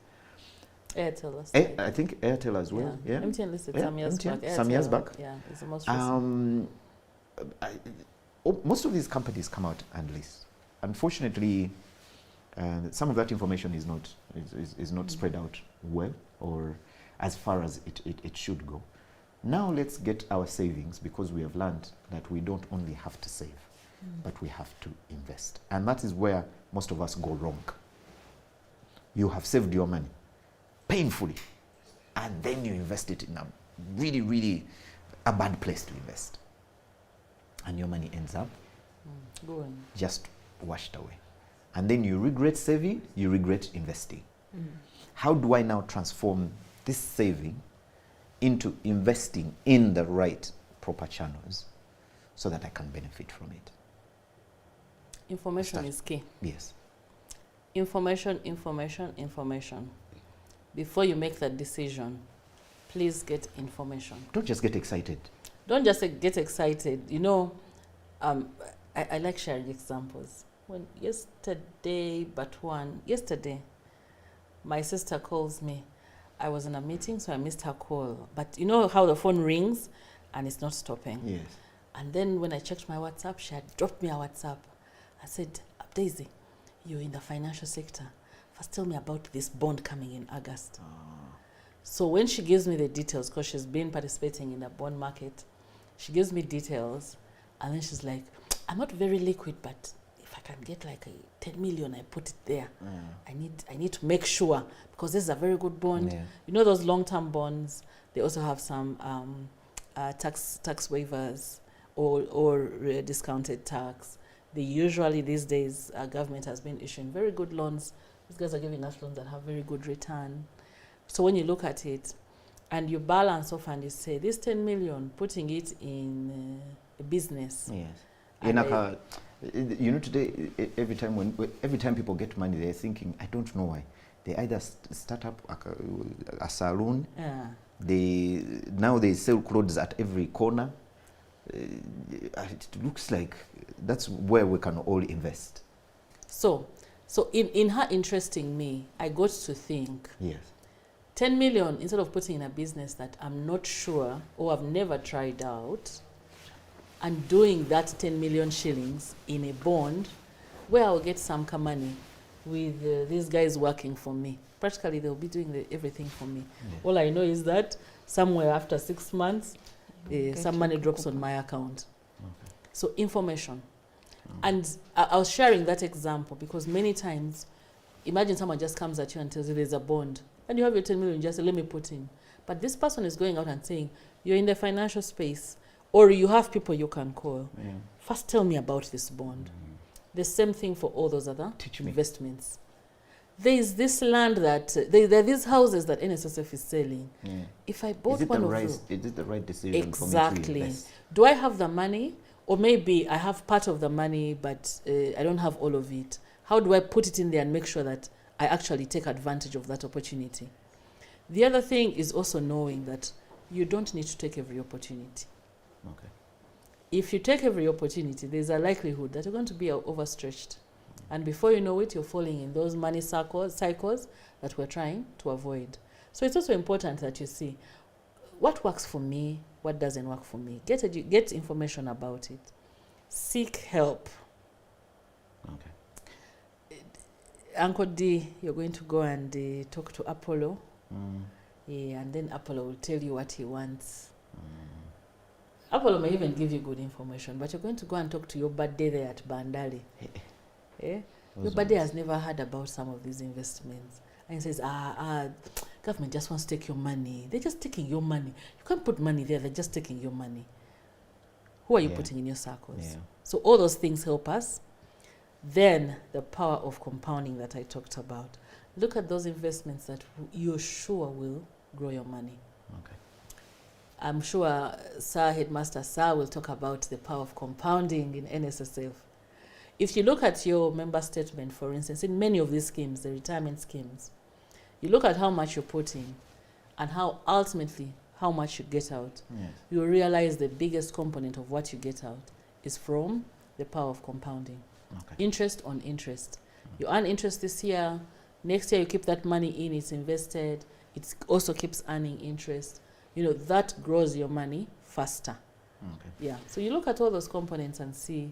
Airtel. I think Airtel as well. Yeah. MTN listed some years back. Some years back. Yeah, it's the most recent. Most of these companies come out and list. Unfortunately, some of that information is not spread out well or as far as it should go. Now let's get our savings, because we have learned that we don't only have to save, but we have to invest. And that is where most of us go wrong. You have saved your money painfully, and then you invest it in a really, really a bad place to invest. And your money ends up just washed away. And then you regret saving, you regret investing. How do I now transform this saving into investing in the right proper channels so that I can benefit from it? Information is key. Yes. Information, information, information. Before you make that decision, please get information. Don't just get excited. Don't just get excited. You know, I like sharing examples. Yesterday, my sister calls me. I was in a meeting, so I missed her call. But you know how the phone rings and it's not stopping? Yes. And then when I checked my WhatsApp, she had dropped me a WhatsApp. I said, Daisy, you're in the financial sector. First tell me about this bond coming in August. So when she gives me the details, because she's been participating in the bond market, she gives me details, and then she's like, I'm not very liquid, but if I can get like a 10 million, I put it there. I need to make sure, because this is a very good bond. Yeah. You know those long-term bonds, they also have some tax waivers or discounted tax. They usually these days, government has been issuing very good loans. These guys are giving us loans that have very good return. So when you look at it and you balance off and you say, this 10 million, putting it in a business. Yes. And Today, every time people get money, they're thinking, I don't know why. They either start up a salon. Now they sell clothes at every corner. It looks like that's where we can all invest. So in her interesting me, I got to think, yes, 10 million, instead of putting in a business that I'm not sure or I've never tried out, and doing that 10 million shillings in a bond where I'll get some money with these guys working for me. Practically, they'll be doing everything for me. Yes. All I know is that somewhere after 6 months, some money drops on my account. Okay. So information. And I was sharing that example because many times, imagine someone just comes at you and tells you there's a bond, and you have your 10 million, just say, let me put in. But this person is going out and saying, you're in the financial space, or you have people you can call. Yeah. First tell me about this bond. The same thing for all those other investments. There is this land that, there are these houses that NSSF is selling. Yeah. If I bought one of those. Is it the right decision exactly. for me to invest? Do I have the money? Or maybe I have part of the money, but I don't have all of it. How do I put it in there and make sure that I actually take advantage of that opportunity? The other thing is also knowing that you don't need to take every opportunity. Okay. If you take every opportunity, there's a likelihood that you're going to be overstretched. And before you know it, you're falling in those money cycles that we're trying to avoid. So it's also important that you see what works for me, what doesn't work for me. Get information about it. Seek help. Okay. Uncle D, you're going to go and talk to Apollo. And then Apollo will tell you what he wants. Apollo may even give you good information, but you're going to go and talk to your buddy there at Bandali. Your buddy has never heard about some of these investments. And he says, government just wants to take your money. They're just taking your money. You can't put money there. They're just taking your money. Who are you putting in your circles? Yeah. So all those things help us. Then the power of compounding that I talked about. Look at those investments that you're sure will grow your money. Okay. I'm sure Headmaster Sir will talk about the power of compounding in NSSF. If you look at your member statement, for instance, in many of these schemes, the retirement schemes, you look at how much you put in and how ultimately how much you get out. Yes. You realize the biggest component of what you get out is from the power of compounding. Okay. Interest on interest. You earn interest this year, next year you keep that money in, it's invested, it also keeps earning interest. That grows your money faster. Okay. Yeah. So you look at all those components and see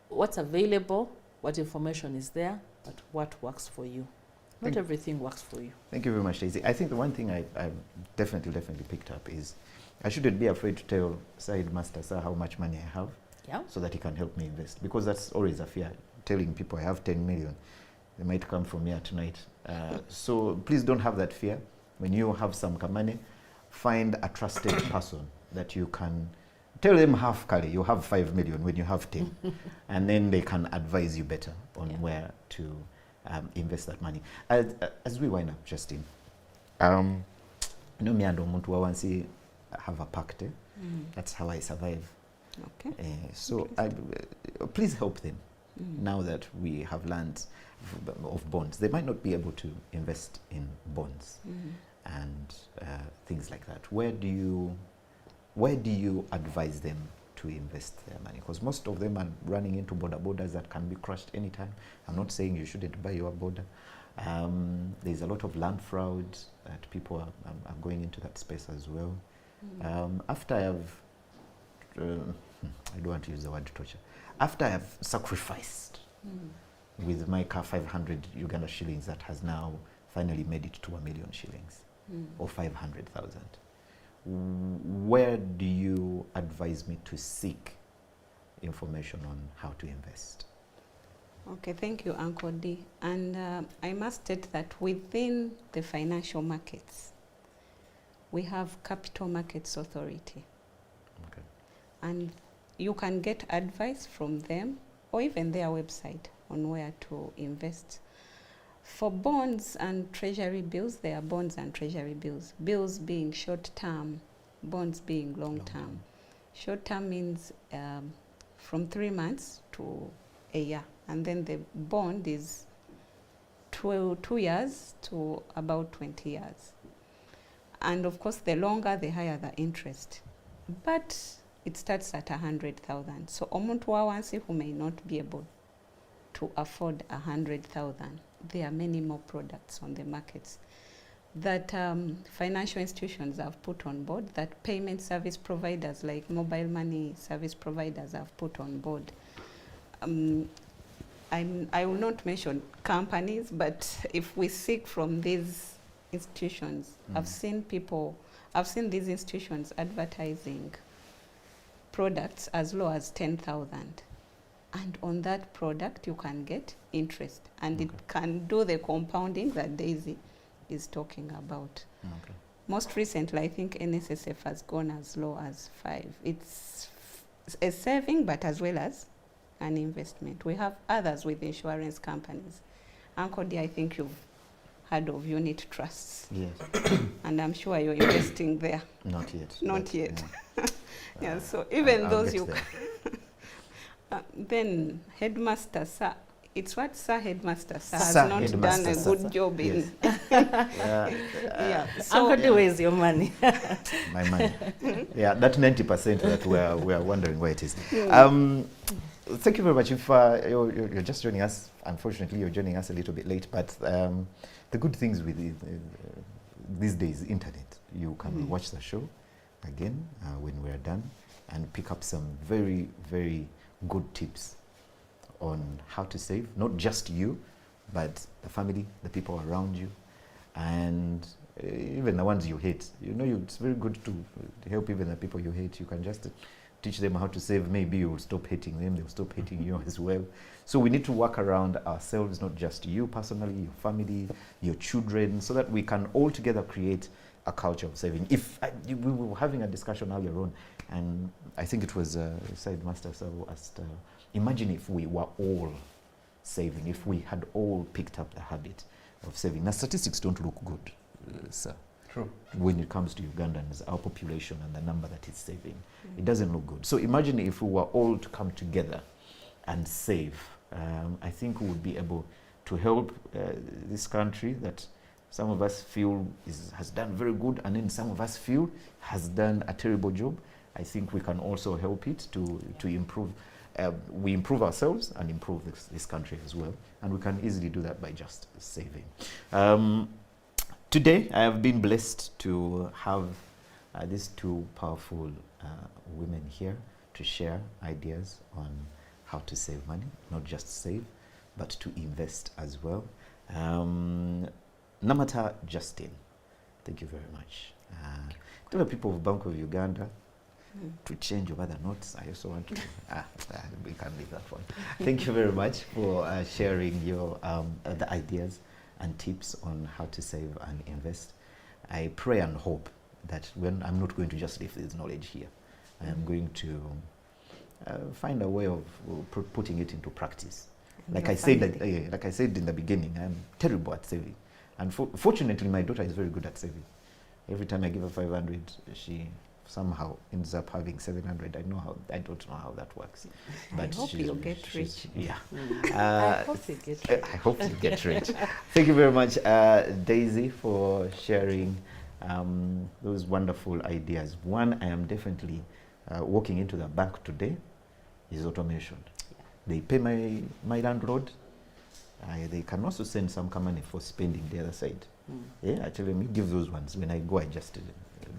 what's available, what information is there, but what works for you. Not everything works for you. Thank you very much, Daisy. I think the one thing I definitely picked up is I shouldn't be afraid to tell Side Master Sir how much money I have, so that he can help me invest. Because that's always a fear, telling people I have 10 million. They might come from here tonight. So please don't have that fear. When you have some money, find a trusted person that you can tell them half Kali, you have 5 million when you have 10. And then they can advise you better on where to invest that money. As we wind up, Justin, me and Omuntu Wawansi have a pact. That's how I survive. Okay. So please help them now that we have learned of bonds. They might not be able to invest in bonds and things like that. Where do you advise them to invest their money? Because most of them are running into borders that can be crushed anytime. I'm not saying you shouldn't buy your border. There's a lot of land fraud that people are going into that space as well. After I've I don't want to use the word torture. After I've sacrificed with my car 500 Uganda shillings that has now finally made it to 1 million shillings or 500,000, where do you advise me to seek information on how to invest? Okay, thank you, Uncle D. And I must state that within the financial markets, we have Capital Markets Authority. Okay. And you can get advice from them or even their website on where to invest. For bonds and treasury bills, there are bonds and treasury bills. Bills being short-term, bonds being long-term. Short-term means from 3 months to a year. And then the bond is 2 years to about 20 years. And of course, the longer, the higher the interest. But it starts at 100,000. So omuntu wawansi who may not be able to afford 100,000, there are many more products on the markets that financial institutions have put on board, that payment service providers like mobile money service providers have put on board. I will not mention companies, but if we seek from these institutions, I've seen these institutions advertising products as low as 10,000. And on that product, you can get interest. And it can do the compounding that Daisy is talking about. Okay. Most recently, I think NSSF has gone as low as 5. It's a saving, but as well as an investment. We have others with insurance companies. Uncle D, I think you've heard of unit trusts. Yes. And I'm sure you're investing there. Not yet. Not yet. Yeah, so even I'll those get you there. then Headmaster Sir, it's what Sir Headmaster Sir has Sir not Headmaster done a Sir. good job in. Yes. Yeah. Uncle D, where's your money? My money. Yeah, that 90% that we're wondering where it is. Thank you very much. If you're just joining us, unfortunately, you're joining us a little bit late, but the good things with these days, internet, you can watch the show again when we're done and pick up some very, very good tips on how to save, not just you, but the family, the people around you, and even the ones you hate. You know, it's very good to help even the people you hate. You can just teach them how to save. Maybe you'll stop hating them, they'll stop hating you as well. So we need to work around ourselves, not just you personally, your family, your children, so that we can all together create a culture of saving. We were having a discussion earlier on, and I think it was Side Master who asked, imagine if we were all saving, if we had all picked up the habit of saving. Now, statistics don't look good, sir. True. When it comes to Ugandans, our population and the number that is saving, it doesn't look good. So imagine if we were all to come together and save. I think we would be able to help this country that some of us feel has done very good, and then some of us feel has done a terrible job. I think we can also help it to improve. We improve ourselves and improve this country as well, and we can easily do that by just saving. Today, I have been blessed to have these two powerful women here to share ideas on how to save money, not just save, but to invest as well. Namata Justin, thank you very much. To the people of Bank of Uganda, to change your other notes, I also want to, we can leave that one. Thank you very much for sharing your the ideas and tips on how to save and invest. I pray and hope that when I'm not going to just leave this knowledge here, I am going to find a way of putting it into practice. Like I said in the beginning, I'm terrible at saving. And fortunately, my daughter is very good at saving. Every time I give her 500, she somehow ends up having 700. I don't know how that works. But hope you'll get rich. Yeah. I hope you get rich. I hope you get rich. Thank you very much, Daisy, for sharing those wonderful ideas. One, I am definitely walking into the bank today is automation. They pay my landlord. They can also send some money for spending the other side. Yeah, actually, let me give those ones. When I go, I just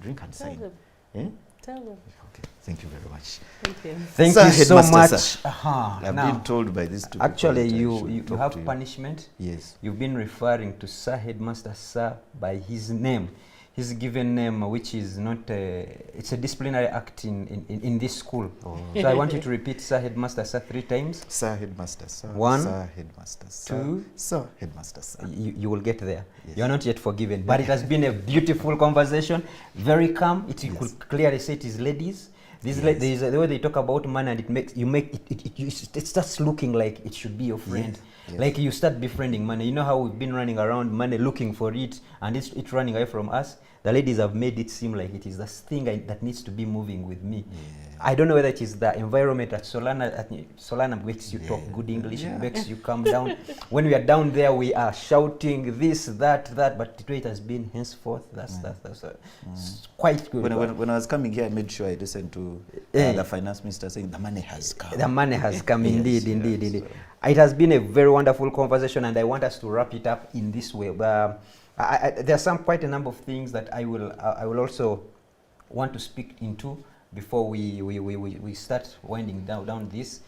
drink and Tell sign. them. Yeah? Tell them. Okay, thank you very much. Thank you. Thank Sir, you so Headmaster, much. sir. Aha. I've Now, been told by these two actually, people that I you should talk have to punishment. Yes. You've been referring to Sir Headmaster Sir by his name, his given name, which is not, it's a disciplinary act in this school. Oh. So I want you to repeat Sir Headmaster Sir 3 times. Sir Headmaster, sir. One, Sir Headmaster, sir. two. Sir Headmaster, sir. You will get there. Yes. You are not yet forgiven, but it has been a beautiful conversation, very calm. You Yes. could clearly say it is ladies. These Yes. there is the way they talk about money, and it starts looking like it should be your friend. Yes. Yes. Like you start befriending money. You know how we've been running around money looking for it, and it's running away from us. The ladies have made it seem like it is this thing that needs to be moving with me. Yeah. I don't know whether it is the environment at Salana. Solana makes you talk good English, Yeah. makes you calm down. When we are down there, we are shouting this, that, but today it has been henceforth. That's it's quite good. When I was coming here, I made sure I listened to the finance minister saying the money has come. The money has come, Yes, indeed, yes, indeed. so- It has been a very wonderful conversation, and I want us to wrap it up in this way. There are quite a number of things that I will also want to speak into before we start winding down this.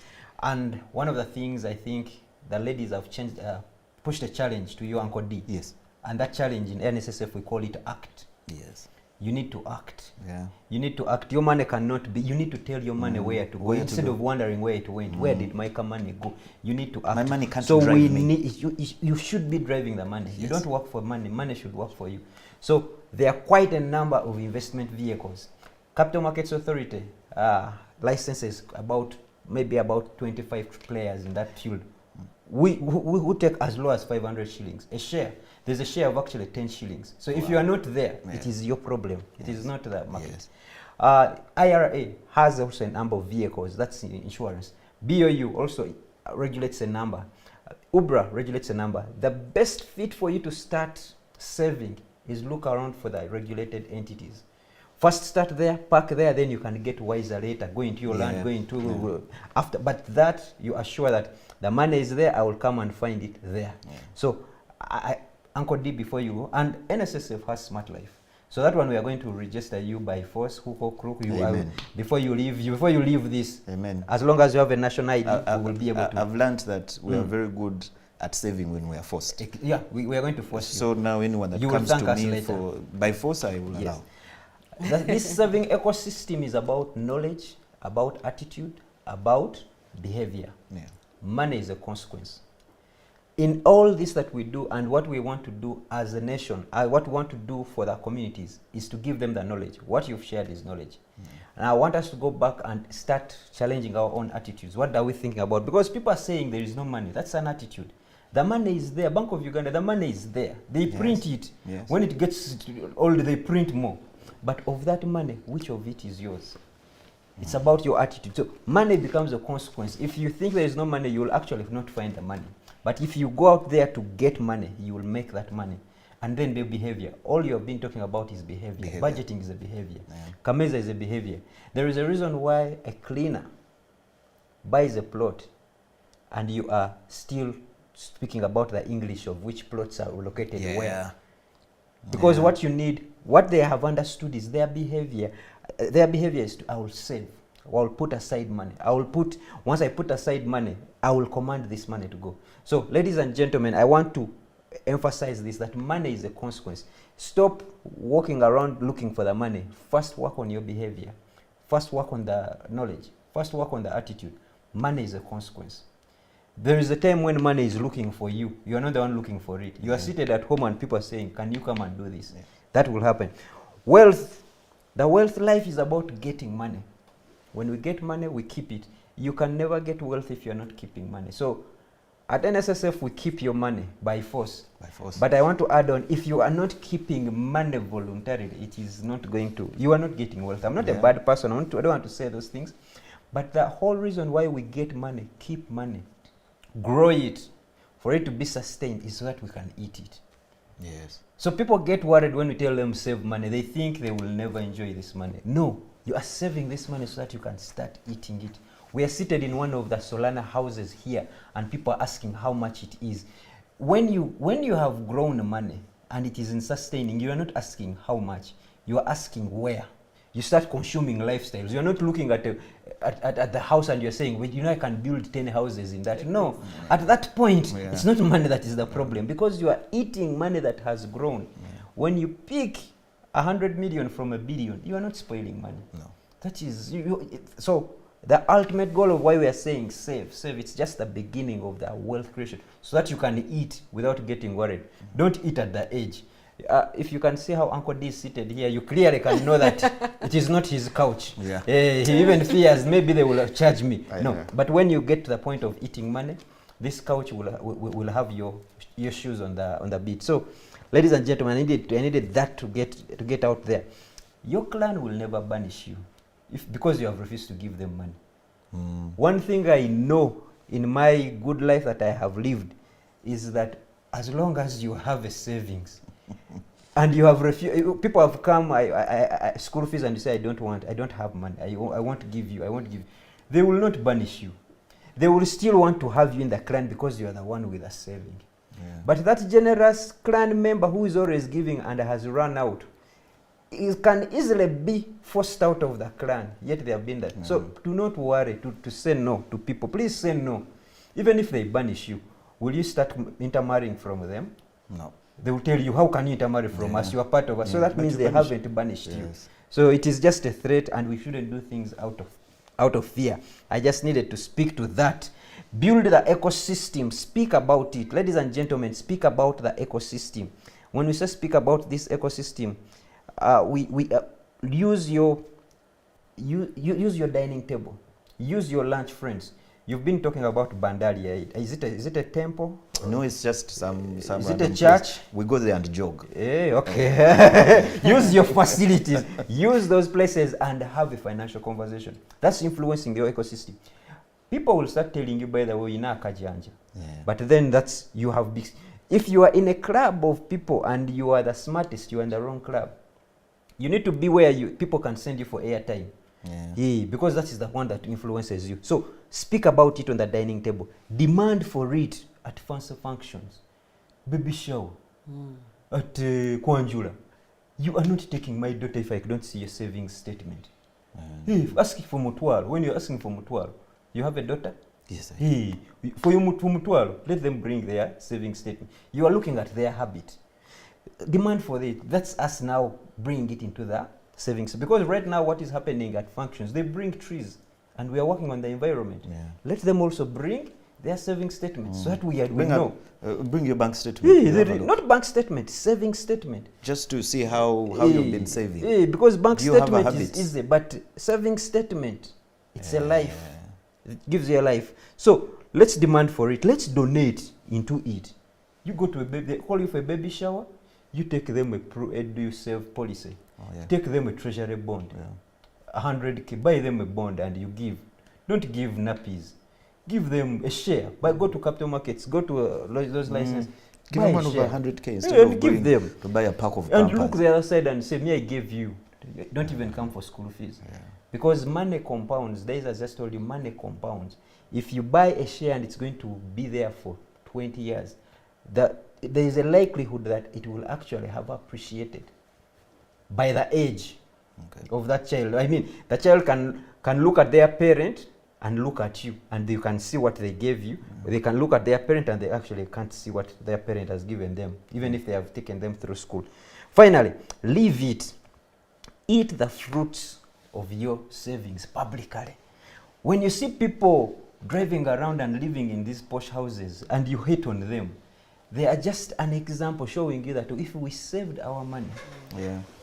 And one of the things I think the ladies have pushed a challenge to you, Uncle D. Yes. And that challenge in NSSF, we call it ACT. Yes. You need to act. Yeah. You need to act. Your money cannot be, you need to tell your money where to go Where to instead go. of wondering where it went. Where did my money go? You need to act. My money can't so drive we me. need, you should be driving the money. You Yes. don't work for money. Money should work for you. So there are quite a number of investment vehicles. Capital Markets Authority licenses maybe about 25 players in that field. We take as low as 500 shillings. A share. There's a share of actually 10 shillings. So if you are not there, it is your problem. It is not the market. Yes. IRA has also a number of vehicles. That's insurance. BOU also regulates a number. UBRA regulates a number. The best fit for you to start saving is look around for the regulated entities. First start there, park there, then you can get wiser later. Go into your land, go into after. But that you are sure that the money is there. I will come and find it there. Yeah. So Uncle D, before you go, and NSSF has Smart Life. So that one we are going to register you by force, hook or crook. Amen. Before you leave this. Amen. As long as you have a national ID, we will be able to. I've learned that we are very good at saving when we are forced. Yeah, we are going to force you. So now anyone that You will comes thank to us me later. by force, I will allow. This saving ecosystem is about knowledge, about attitude, about behavior. Yeah. Money is a consequence. In all this that we do and what we want to do as a nation, what we want to do for the communities is to give them the knowledge. What you've shared is knowledge. And I want us to go back and start challenging our own attitudes. What are we thinking about? Because people are saying there is no money. That's an attitude. The money is there. Bank of Uganda, the money is there. They print it. Yes. When it gets old, they print more. But of that money, which of it is yours? It's about your attitude. So money becomes a consequence. If you think there is no money, you will actually not find the money. But if you go out there to get money, you will make that money. And then the behavior. All you have been talking about is behavior. Budgeting is a behavior. Yeah. Kameza is a behavior. There is a reason why a cleaner buys a plot and you are still speaking about the English of which plots are located where. Because what you need, what they have understood is their behavior. Their behavior is I will save. I will put aside money. Once I put aside money, I will command this money to go. So, ladies and gentlemen, I want to emphasize this, that money is a consequence. Stop walking around looking for the money. First work on your behavior. First work on the knowledge. First work on the attitude. Money is a consequence. There is a time when money is looking for you. You are not the one looking for it. You are seated at home and people are saying, can you come and do this? That will happen. Wealth, the wealth life is about getting money. When we get money, we keep it. You can never get wealth if you're not keeping money. So At NSSF, we keep your money by force. By force. But I want to add on, if you are not keeping money voluntarily, it is not going to, you are not getting wealth. I'm not a bad person. I don't want to say those things. But the whole reason why we get money, keep money, grow it, for it to be sustained, is so that we can eat it. Yes. So people get worried when we tell them save money. They think they will never enjoy this money. No, you are saving this money so that you can start eating it. We are seated in one of the Salana houses here, and people are asking how much it is. When you have grown money and it isn't sustaining, you are not asking how much. You are asking where. You start consuming lifestyles. You're not looking at the house and you're saying, well, I can build 10 houses in that. No, at that point, it's not money that is the problem, because you are eating money that has grown. When you pick 100 million from a billion, you are not spoiling money. No. That is, so the ultimate goal of why we are saying save, it's just the beginning of the wealth creation, so that you can eat without getting worried. Don't eat at the edge. If you can see how Uncle D is seated here, you clearly can know that it is not his couch. Yeah. He even fears maybe they will charge me. No, know. but when you get to the point of eating money, this couch will have your shoes on the beat. So, ladies and gentlemen, I needed that to get out there. Your clan will never banish you because you have refused to give them money. One thing I know in my good life that I have lived is that as long as you have a savings and you have refused, people have come, I school fees, and you say, I don't have money, I want to give you, they will not banish you. They will still want to have you in the clan because you are the one with a saving. But that generous clan member who is always giving and has run out, it can easily be forced out of the clan, yet they have been there. So do not worry to say no to people. Please say no. Even if they banish you, will you start intermarrying from them? No. They will tell you, how can you intermarry from us? You are part of us. So that means they haven't banished you. So it is just a threat, and we shouldn't do things out of fear. I just needed to speak to that. Build the ecosystem. Speak about it. Ladies and gentlemen, speak about the ecosystem. When we say speak about this ecosystem, we use your dining table, use your lunch friends. You've been talking about Bandari. Is it a temple? No, it's just some. Is it a church? Place. We go there and jog. Hey, okay. Use your facilities. Use those places and have a financial conversation. That's influencing your ecosystem. People will start telling you, by the way, but then you have big. If you are in a club of people and you are the smartest, you are in the wrong club. You need to be where people can send you for airtime. Because that is the one that influences you. So speak about it on the dining table. Demand for it at fancy functions. Baby shower. At Kwanjula. You are not taking my daughter if I don't see your savings statement. Asking for Mutwalo. When you're asking for Mutwalo, you have a daughter? Yes, I do. For Mutwalo, let them bring their savings statement. You are looking at their habit. Demand for it. That's us now bring it into the savings. Because right now what is happening at functions, they bring trees and we are working on the environment. Let them also bring their saving statements so that we know. Bring your bank statement. Not bank statement, saving statement. Just to see how you've been saving. Because bank statement is easy, but saving statement, it's a life. It gives you a life. So let's demand for it. Let's donate into it. You go to they call you for a baby shower, you take them a EduSave policy. Take them a treasury bond, 100K, buy them a bond and you give. Don't give nappies. Give them a share. But go to capital markets, go to those licenses. Give them one over 100K instead of give them to buy a pack of and Pampers. Look the other side and say, me, I gave you. Don't even come for school fees. Because money compounds. Days I just told you, money compounds. If you buy a share and it's going to be there for 20 years, there is a likelihood that it will actually have appreciated by the age of that child. I mean, the child can look at their parent and look at you, and you can see what they gave you. They can look at their parent and they actually can't see what their parent has given them, even if they have taken them through school. Finally, leave it. Eat the fruits of your savings publicly. When you see people driving around and living in these posh houses and you hate on them, they are just an example showing you that if we saved our money,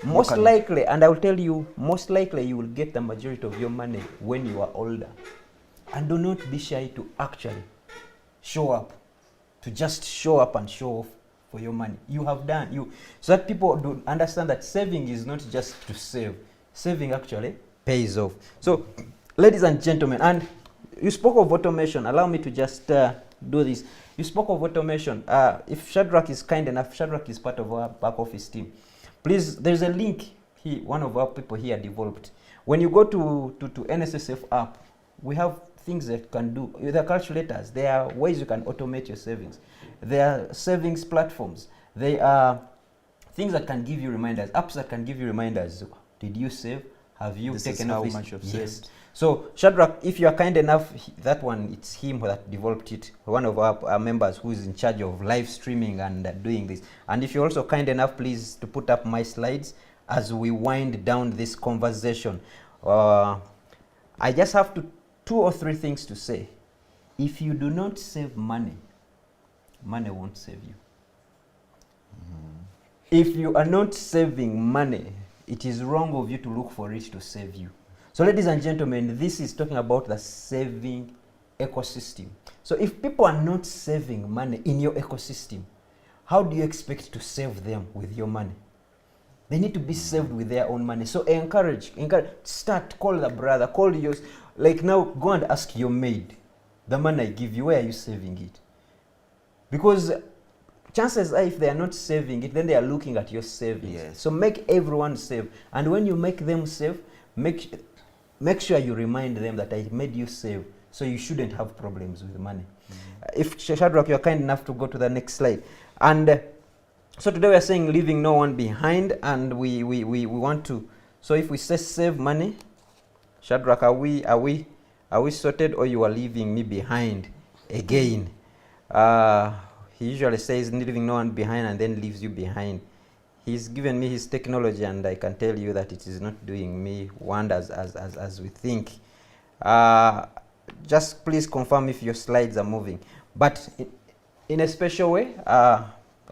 most likely, and I will tell you, most likely you will get the majority of your money when you are older. And do not be shy to actually show up to just show up and show off for your money. You have done, so that people do understand that saving is not just to save. Saving actually pays off. So, ladies and gentlemen, and you spoke of automation. Allow me to just do this. You spoke of automation. If Shadrach is kind enough, Shadrach is part of our back office team. Please, there's a link one of our people here developed. When you go to NSSF app, we have things that can do. There are calculators. There are ways you can automate your savings. There are savings platforms. There are things that can give you reminders, apps that can give you reminders. Did you save? Have you taken off this? How much you've Yes. saved? So Shadrach, if you are kind enough, that one, it's him that developed it, one of our members who is in charge of live streaming and doing this. And if you're also kind enough, please, to put up my slides as we wind down this conversation. I just have 2 or 3 things to say. If you do not save money, money won't save you. If you are not saving money, it is wrong of you to look for it to save you. So ladies and gentlemen, this is talking about the saving ecosystem. So if people are not saving money in your ecosystem, how do you expect to save them with your money? They need to be saved with their own money. So encourage, start, call the brother, call yours. Like now, go and ask your maid, the money I give you, where are you saving it? Because chances are if they are not saving it, then they are looking at your savings. Yes. So make everyone save. And when you make them save, make sure you remind them that I made you save, so you shouldn't have problems with money. If Shadrach, you're kind enough to go to the next slide. And so today we are saying leaving no one behind, and we want to. So if we say save money, Shadrach, are we sorted, or you are leaving me behind again? He usually says leaving no one behind and then leaves you behind. He's given me his technology, and I can tell you that it is not doing me wonders as we think. Just please confirm if your slides are moving. But in a special way,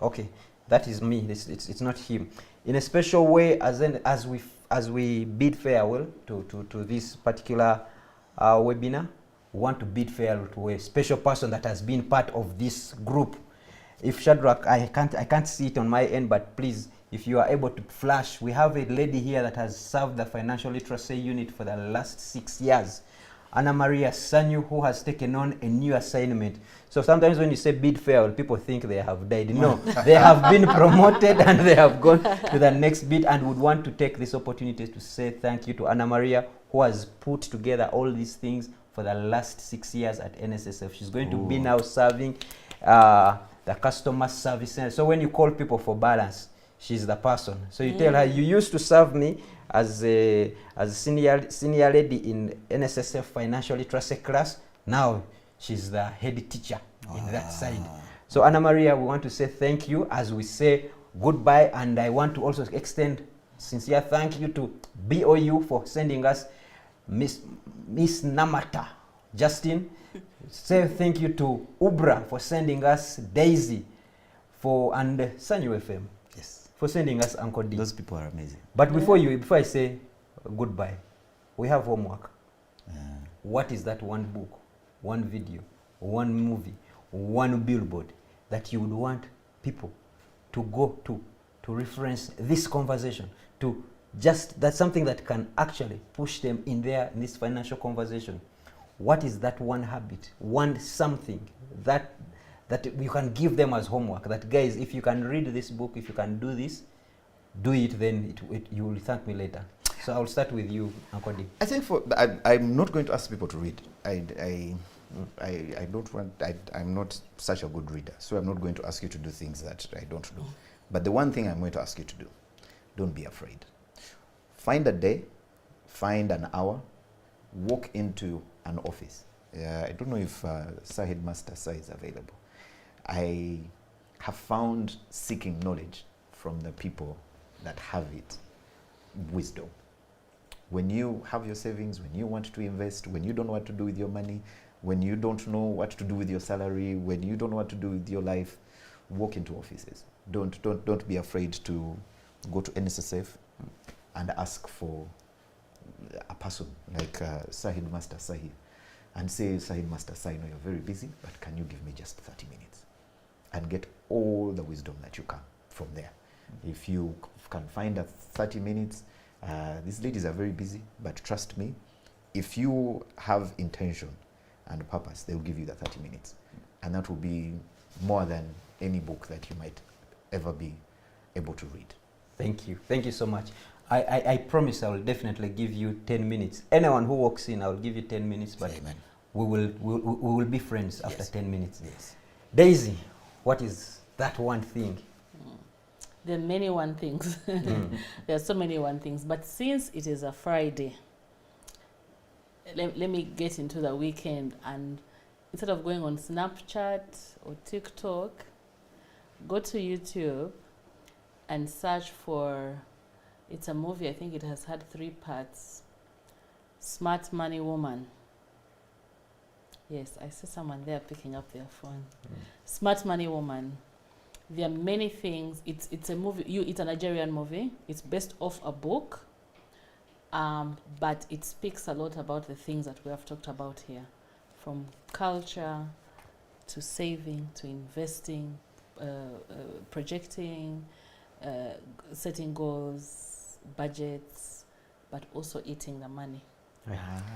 okay, that is me. It's not him. In a special way, as we bid farewell to this particular webinar, we want to bid farewell to a special person that has been part of this group. If Shadrach, I can't see it on my end, but please, if you are able to flash, we have a lady here that has served the financial literacy unit for the last 6 years. Anna Maria Sanyu, who has taken on a new assignment. So sometimes when you say bid farewell, people think they have died. No, they have been promoted and they have gone to the next bid, and would want to take this opportunity to say thank you to Anna Maria, who has put together all these things for the last 6 years at NSSF. She's going to be now serving the customer service center. So when you call people for balance, she's the person. So you tell her, you used to serve me as a senior lady in NSSF financial literacy class. Now she's the head teacher in that side. So Anna Maria, we want to say thank you as we say goodbye, and I want to also extend sincere thank you to BOU for sending us Miss Namata Justin. Say thank you to Ubra for sending us Daisy, and Sanyu FM. Yes. For sending us Uncle D. Those people are amazing. But before I say goodbye, we have homework. What is that one book, one video, one movie, one billboard that you would want people to go to reference this conversation, that's something that can actually push them in this financial conversation? What is that one habit, one something that you can give them as homework? That, guys, if you can read this book, if you can do this, do it, then you will thank me later. So I'll start with you, Uncle D. I think I'm not going to ask people to read. I don't want. I'm not such a good reader, so I'm not going to ask you to do things that I don't do. But the one thing I'm going to ask you to do, don't be afraid. Find a day, find an hour, walk into an office. I don't know if Sahid Master Sai is available. I have found seeking knowledge from the people that have it, wisdom. When you have your savings, when you want to invest, when you don't know what to do with your money, when you don't know what to do with your salary, when you don't know what to do with your life, walk into offices. Don't be afraid to go to NSSF and ask for a person like Sahid Master Sahi, and say, Sahid Master Sahi, no, you're very busy, but can you give me just 30 minutes? and get all the wisdom that you can from there. If you can find a 30 minutes, these ladies are very busy, but trust me, if you have intention and purpose, they'll give you the 30 minutes. And that will be more than any book that you might ever be able to read. Thank you. Thank you so much. I promise I will definitely give you 10 minutes. Anyone who walks in, I will give you 10 minutes, but Amen. we will be friends after Yes. 10 minutes. Yes. Daisy, what is that one thing? There are many one things. There are so many one things. But since it is a Friday, let me get into the weekend, and instead of going on Snapchat or TikTok, go to YouTube and search for, it's a movie, I think it has had 3 parts, Smart Money Woman. Yes, I see someone there picking up their phone. Smart Money Woman. There are many things. It's a movie. It's a Nigerian movie. It's based off a book, but it speaks a lot about the things that we have talked about here, from culture to saving to investing, projecting, setting goals, budgets, but also eating the money.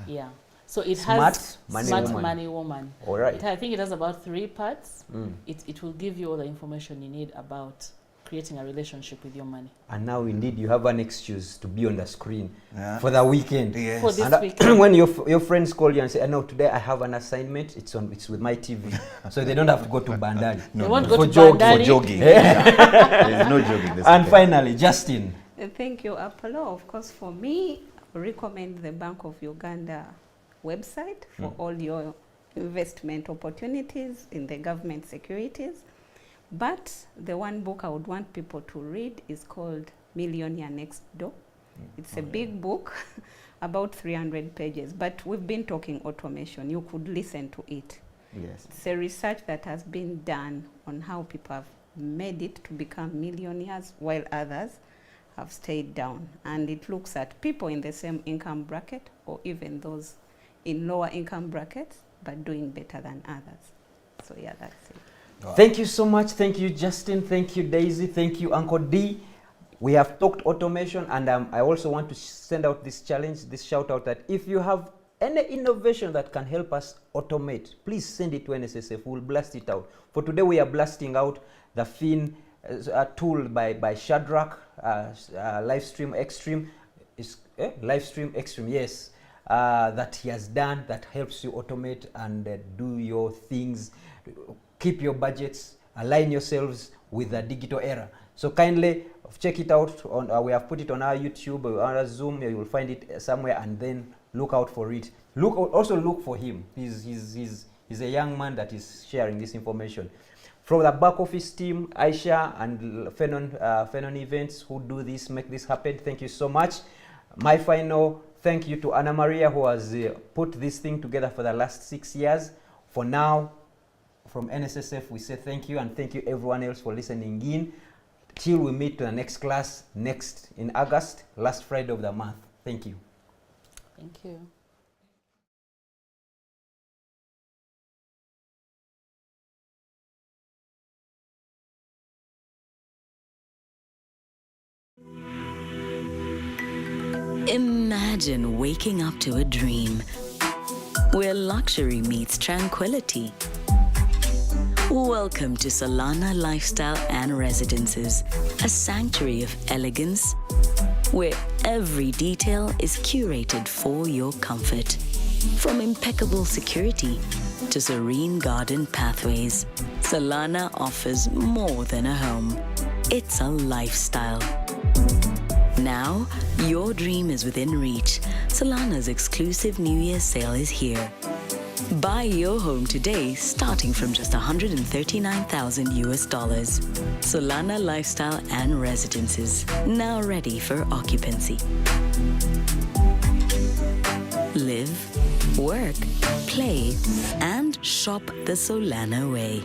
Yeah. So it has Smart Money Woman. All right. I think it has about 3 parts. It will give you all the information you need about creating a relationship with your money. And now indeed you have an excuse to be on the screen for the weekend. Yes. For this And weekend. when your friends call you and say, "No, today I have an assignment. It's with my TV," so they don't have to go to Bandari. They won't go For to jogging. Bandari. For jogging. There's no jogging this And weekend. finally, Justin. Thank you, Apollo. Of course, for me, I recommend the Bank of Uganda website for all your investment opportunities in the government securities. But the one book I would want people to read is called Millionaire Next Door. It's a big book, about 300 pages, but we've been talking automation. You could listen to it. Yes. It's a research that has been done on how people have made it to become millionaires while others have stayed down. And it looks at people in the same income bracket or even those in lower income brackets, but doing better than others. So yeah, that's it. Wow. Thank you so much. Thank you, Justin. Thank you, Daisy. Thank you, Uncle D. We have talked automation, and I also want to send out this challenge, this shout out, that if you have any innovation that can help us automate, please send it to NSSF. We'll blast it out. For today, we are blasting out the Fin tool by Shadrach, Livestream Extreme. Livestream Extreme, yes. That he has done that helps you automate and do your things, keep your budgets, align yourselves with the digital era. So kindly check it out. We have put it on our YouTube, on our Zoom. You will find it somewhere, and then look out for it. Also look for him. He's a young man that is sharing this information. From the back office team, Aisha and Fenon Events, who do this, make this happen. Thank you so much. My final thank you to Anna Maria, who has put this thing together for the last 6 years. For now, from NSSF, we say thank you, and thank you everyone else for listening in. Till we meet to the next class next in August, last Friday of the month. Thank you. Thank you. Imagine waking up to a dream where luxury meets tranquility. Welcome to Salana Lifestyle and Residences, a sanctuary of elegance where every detail is curated for your comfort. From impeccable security to serene garden pathways, Salana offers more than a home. It's a lifestyle. Now, your dream is within reach. Salana's exclusive New Year's sale is here. Buy your home today, starting from just $139,000 US. Salana Lifestyle and Residences, now ready for occupancy. Live, work, play, and shop the Solana way.